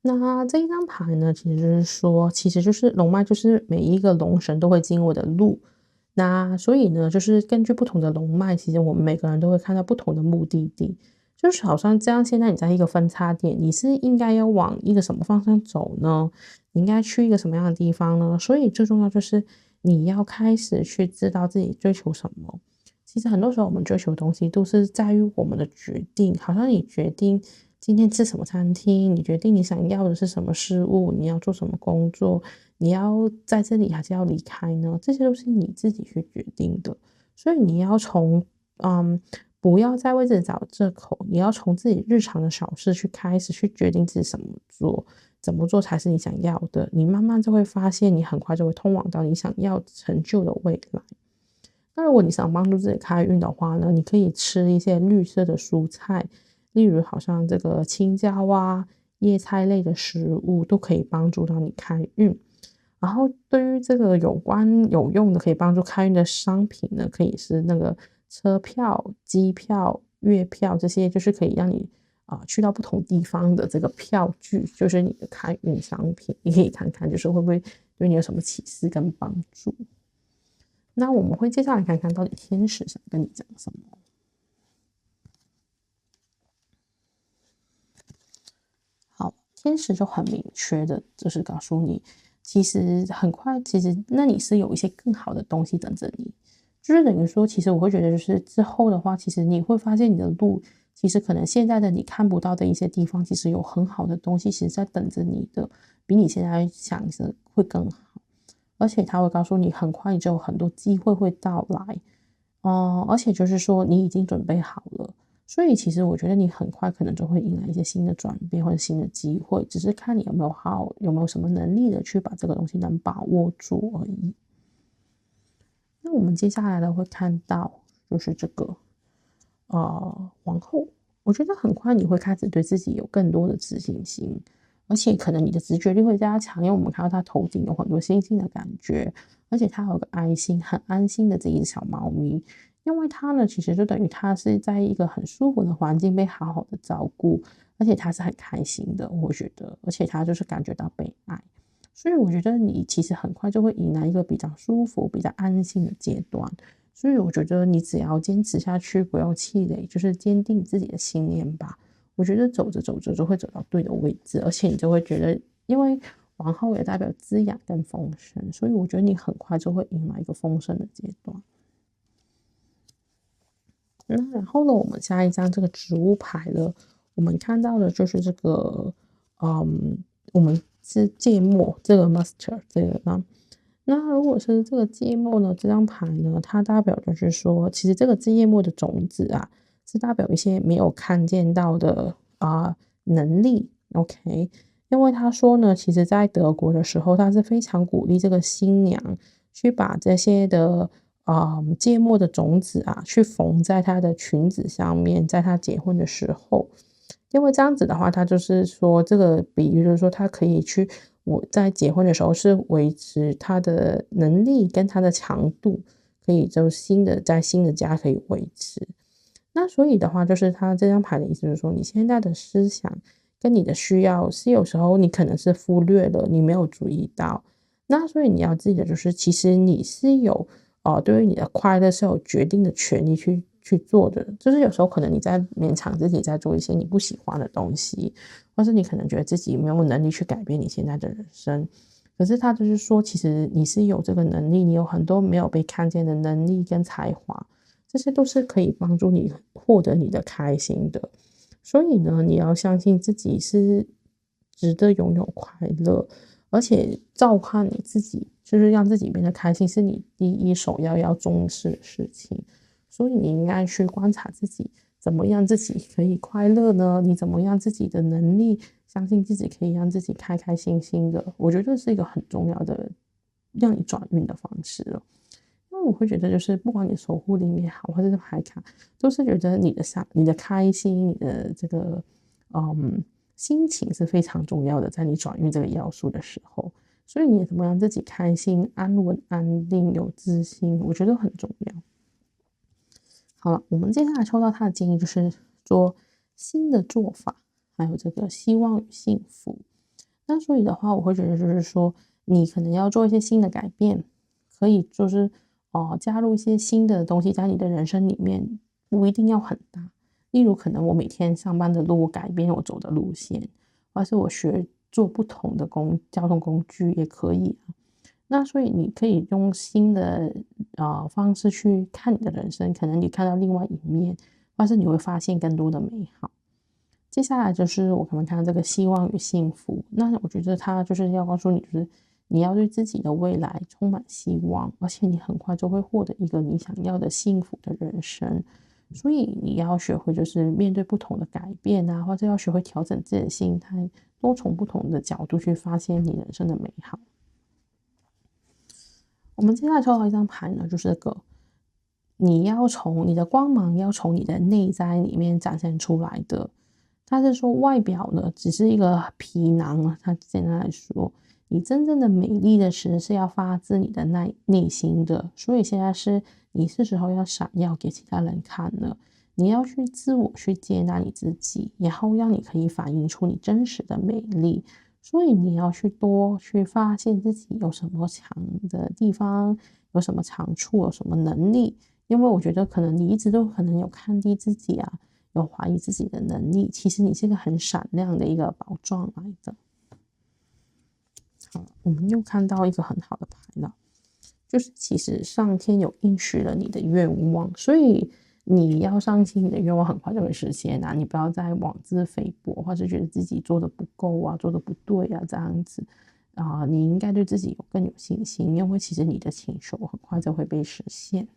那这一张牌呢，其实就是说，其实就是龙脉，就是每一个龙神都会经过的路。那所以呢，就是根据不同的龙脉，其实我们每个人都会看到不同的目的地。就是好像这样，现在你在一个分叉点，你是应该要往一个什么方向走呢？你应该去一个什么样的地方呢？所以最重要就是你要开始去知道自己追求什么。其实很多时候我们追求的东西都是在于我们的决定，好像你决定今天吃什么餐厅，你决定你想要的是什么事物，你要做什么工作，你要在这里还是要离开呢？这些都是你自己去决定的。所以你要从不要再为自己找借口，你要从自己日常的小事去开始去决定自己怎么做才是你想要的。你慢慢就会发现，你很快就会通往到你想要成就的未来。那如果你想帮助自己开运的话呢，你可以吃一些绿色的蔬菜，例如好像这个青椒啊、叶菜类的食物都可以帮助到你开运。然后对于这个有用的可以帮助开运的商品呢，可以是那个车票、机票、月票，这些就是可以让你去到不同地方的这个票据，就是你的开运商品。你可以看看，就是会不会对你有什么启示跟帮助。那我们会接下来看看到底天使想跟你讲什么。好，天使就很明确的，就是告诉你，其实很快，其实那你是有一些更好的东西等着你。就是等于说，其实我会觉得，就是之后的话，其实你会发现你的路，其实可能现在的你看不到的一些地方，其实有很好的东西，其实在等着你的，比你现在想的会更好。而且他会告诉你，很快就有很多机会会到来，而且就是说你已经准备好了，所以其实我觉得你很快可能就会迎来一些新的转变或者新的机会，只是看你有没有什么能力的去把这个东西能把握住而已。那我们接下来呢会看到就是这个皇后，我觉得很快你会开始对自己有更多的自信心，而且可能你的直觉力会加强，因为我们看到它头顶有很多星星的感觉，而且它有个爱心，很安心的这一只小猫咪。因为它呢，其实就等于它是在一个很舒服的环境被好好的照顾，而且它是很开心的，我觉得，而且它就是感觉到被爱，所以我觉得你其实很快就会迎来一个比较舒服、比较安心的阶段。所以我觉得你只要坚持下去，不要气馁，就是坚定自己的信念吧。我觉得走着走着就会走到对的位置，而且你就会觉得，因为皇后也代表滋养跟丰盛，所以我觉得你很快就会迎来一个丰盛的阶段。那然后呢，我们下一张这个植物牌了，我们看到的就是这个，我们是芥末这个 mustard 这个呢。那如果是这个芥末呢，这张牌呢，它代表就是说，其实这个芥末的种子啊，是代表一些没有看见到的能力。OK，因为他说呢，其实在德国的时候，他是非常鼓励这个新娘去把这些的芥末的种子啊，去缝在她的裙子上面，在她结婚的时候，因为这样子的话，他就是说这个比喻就是说，他可以去我在结婚的时候是维持他的能力跟他的强度，可以就在新的家可以维持。那所以的话，就是他这张牌的意思就是说，你现在的思想跟你的需要是有时候你可能是忽略了，你没有注意到。那所以你要记得，就是其实你是有对于你的快乐是有决定的权利去做的。就是有时候可能你在勉强自己在做一些你不喜欢的东西，或是你可能觉得自己没有能力去改变你现在的人生。可是他就是说，其实你是有这个能力，你有很多没有被看见的能力跟才华。这些都是可以帮助你获得你的开心的。所以呢，你要相信自己是值得拥有快乐，而且照看你自己，就是让自己变得开心，是你第一首要重视的事情。所以你应该去观察自己，怎么样自己可以快乐呢？你怎么样自己的能力，相信自己可以让自己开开心心的。我觉得是一个很重要的让你转运的方式了。因为我会觉得，就是不管你守护灵也好，或者是牌卡，都是觉得你的开心，你的这个心情是非常重要的，在你转运这个要素的时候，所以你怎么让自己开心、安稳、安定、有自信，我觉得很重要。好了，我们接下来抽到他的建议，就是做新的做法，还有这个希望与幸福。那所以的话，我会觉得就是说，你可能要做一些新的改变，可以就是加入一些新的东西在你的人生里面，不一定要很大。例如，可能我每天上班的路改变我走的路线，或是我坐不同的交通工具也可以啊。那所以你可以用新的方式去看你的人生，可能你看到另外一面，或是你会发现更多的美好。接下来就是我们看到这个希望与幸福，那我觉得它就是要告诉你，就是你要对自己的未来充满希望，而且你很快就会获得一个你想要的幸福的人生。所以你要学会就是面对不同的改变啊，或者要学会调整自己的心态，多从不同的角度去发现你人生的美好。我们接下来抽到一张牌呢，就是这个你要从你的光芒要从你的内在里面展现出来的。他是说外表呢只是一个皮囊啊，他简单来说，你真正的美丽的是要发自你的内心的。所以现在你是时候要闪耀给其他人看了，你要去自我去接纳你自己，然后让你可以反映出你真实的美丽。所以你要多去发现自己有什么强的地方，有什么长处，有什么能力。因为我觉得可能你一直都可能有看低自己啊，有怀疑自己的能力，其实你是一个很闪亮的一个宝藏来的。好，我们又看到一个很好的牌了，就是其实上天有应许了你的愿望，所以你要相信你的愿望很快就会实现啊！你不要再妄自菲薄，或是觉得自己做的不够啊，做的不对啊，这样子你应该对自己更有信心，因为其实你的请求很快就会被实现。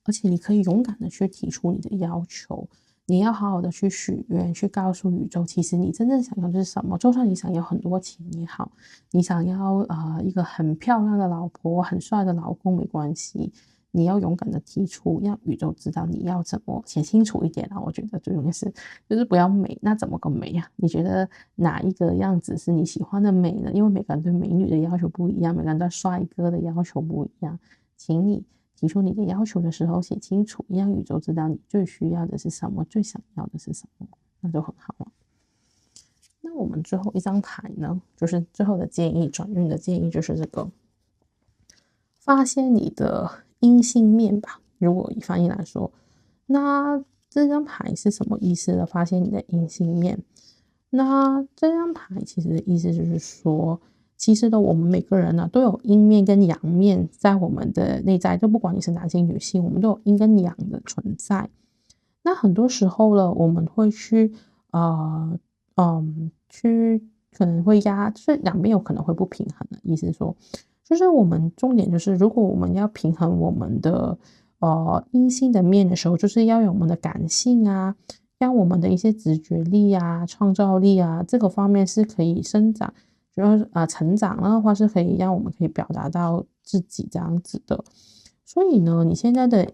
而且你可以勇敢的去提出你的要求，你要好好的去许愿，去告诉宇宙，其实你真正想要的是什么。就算你想要很多钱也好，你想要一个很漂亮的老婆，很帅的老公没关系，你要勇敢的提出，让宇宙知道你要怎么，写清楚一点啊。我觉得最重要是就是不要美，那怎么个美啊？你觉得哪一个样子是你喜欢的美呢？因为每个人对美女的要求不一样，每个人对帅哥的要求不一样，请你提出你的要求的时候写清楚，让宇宙知道你最需要的是什么，最想要的是什么，那就很好了。那我们最后一张牌呢，就是最后的建议，转运的建议就是这个，发现你的阴性面吧。如果以翻译来说，那这张牌是什么意思呢？发现你的阴性面。那这张牌其实的意思就是说，其实我们每个人呢都有阴面跟阳面在我们的内在，就不管你是男性女性，我们都有阴跟阳的存在。那很多时候呢，我们会去去可能会就是两边有可能会不平衡的意思是说，就是我们重点就是，如果我们要平衡我们的阴性的面的时候，就是要有我们的感性啊，让我们的一些直觉力啊、创造力啊，这个方面是可以生长，主要成长的话是可以让我们可以表达到自己这样子的。所以呢，你现在的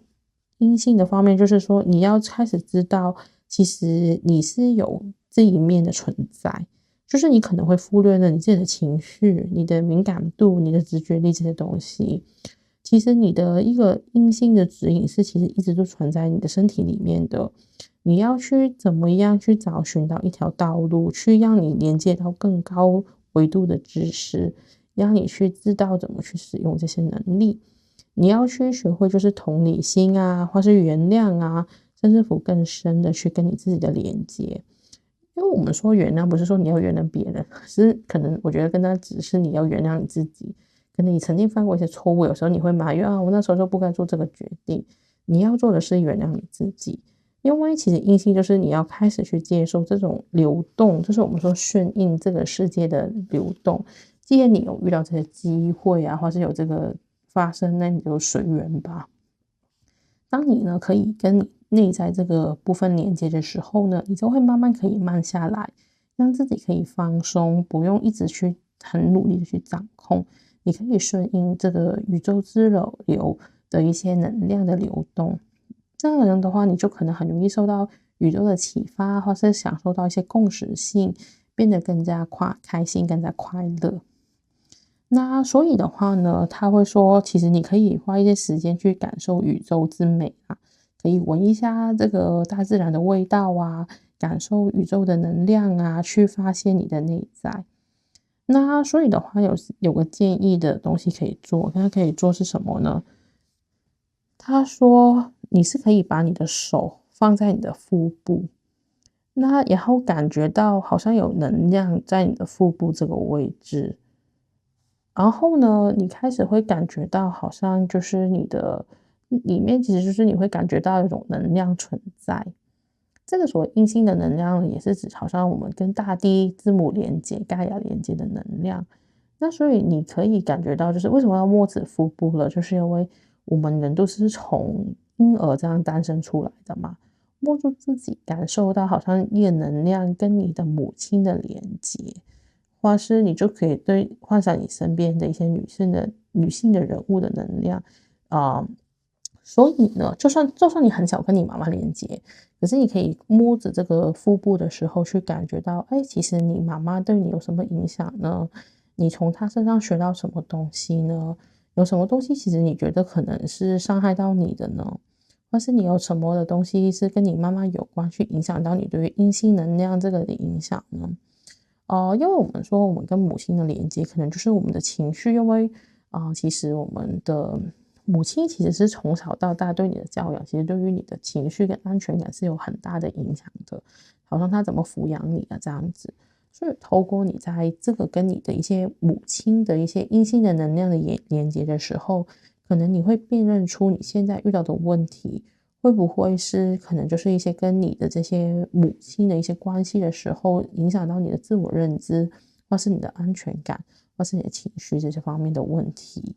阴性的方面，就是说你要开始知道，其实你是有这一面的存在，就是你可能会忽略了你自己的情绪、你的敏感度、你的直觉力这些东西。其实你的一个阴性的指引是，其实一直都存在你的身体里面的。你要去怎么样去寻找一条道路，去让你连接到更高维度的知识，让你去知道怎么去使用这些能力。你要去学会就是同理心啊，或是原谅啊，甚至乎更深的去跟你自己的连接。因为我们说原谅，不是说你要原谅别人，是可能我觉得跟他只是你要原谅你自己。可能你曾经犯过一些错误，有时候你会埋怨啊，我那时候就不该做这个决定。你要做的是原谅你自己，因为其实阴性就是你要开始去接受这种流动，就是我们说顺应这个世界的流动。既然你有遇到这些机会啊，或是有这个发生，那你就随缘吧。当你呢可以跟你内在这个部分连接的时候呢，你就会慢慢可以慢下来，让自己可以放松，不用一直去很努力的去掌控。你可以顺应这个宇宙之流的一些能量的流动。这样人的话，你就可能很容易受到宇宙的启发，或是享受到一些共识性，变得更加开心，更加快乐。那所以的话呢，他会说，其实你可以花一些时间去感受宇宙之美啊，可以闻一下这个大自然的味道啊，感受宇宙的能量啊，去发现你的内在。那所以的话，有个建议的东西可以做，那可以做是什么呢？他说你是可以把你的手放在你的腹部，那然后感觉到好像有能量在你的腹部这个位置。然后呢，你开始会感觉到好像就是你的里面其实就是你会感觉到一种能量存在。这个所谓阴性的能量也是指好像我们跟大地字母连接、盖亚连接的能量。那所以你可以感觉到，就是为什么要摸子腹部了，就是因为我们人都是从婴儿这样诞生出来的嘛，摸住自己，感受到好像一个能量跟你的母亲的连接，或是你就可以对幻想你身边的一些女性的人物的能量啊、所以呢，就算你很小跟你妈妈连接，可是你可以摸着这个腹部的时候去感觉到，哎，其实你妈妈对你有什么影响呢？你从她身上学到什么东西呢？有什么东西其实你觉得可能是伤害到你的呢？或是你有什么的东西是跟你妈妈有关，去影响到你对于阴性能量这个的影响呢？因为我们说我们跟母亲的连接，可能就是我们的情绪，因为其实我们的母亲其实是从小到大对你的教养，其实对于你的情绪跟安全感是有很大的影响的，好像她怎么抚养你啊这样子。所以透过你在这个跟你的一些母亲的一些阴性的能量的连接的时候，可能你会辨认出你现在遇到的问题，会不会是可能就是一些跟你的这些母亲的一些关系的时候，影响到你的自我认知，或是你的安全感，或是你的情绪这些方面的问题。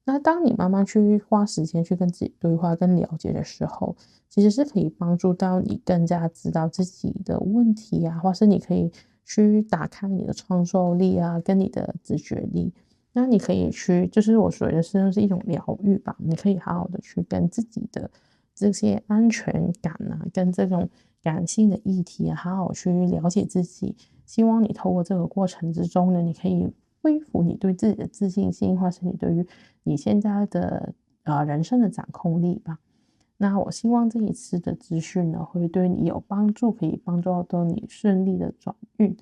那当你慢慢去花时间去跟自己对话、跟了解的时候，其实是可以帮助到你更加知道自己的问题啊，或是你可以去打开你的创造力啊，跟你的直觉力。那你可以去，就是我所谓的是一种疗愈吧，你可以好好的去跟自己的这些安全感啊，跟这种感性的议题啊，好好去了解自己。希望你透过这个过程之中呢，你可以恢复你对自己的自信心，或是你对于你现在的人生的掌控力吧。那我希望这一次的资讯呢，会对你有帮助，可以帮助到你顺利的转运。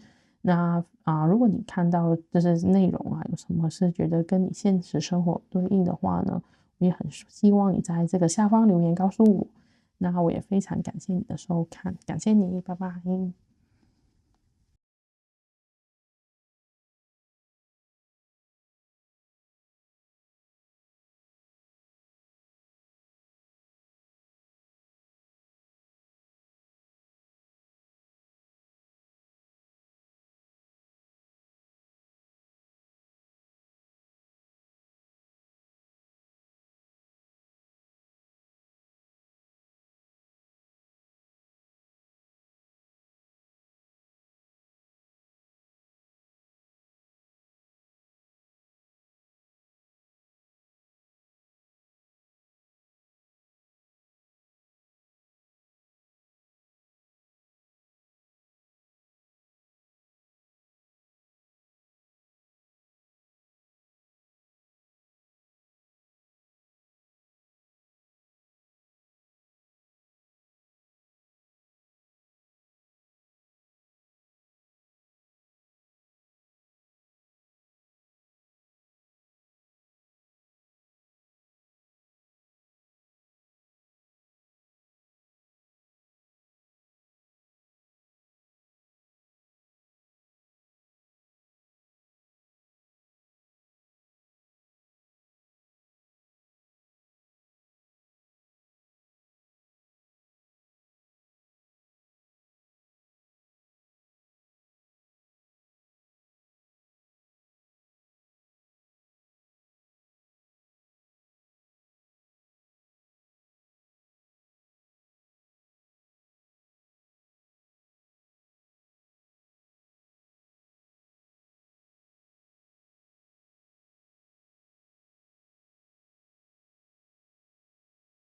那如果你看到这些内容啊，有什么是觉得跟你现实生活对应的话呢，我也很希望你在这个下方留言告诉我。那我也非常感谢你的收看，感谢你，拜拜。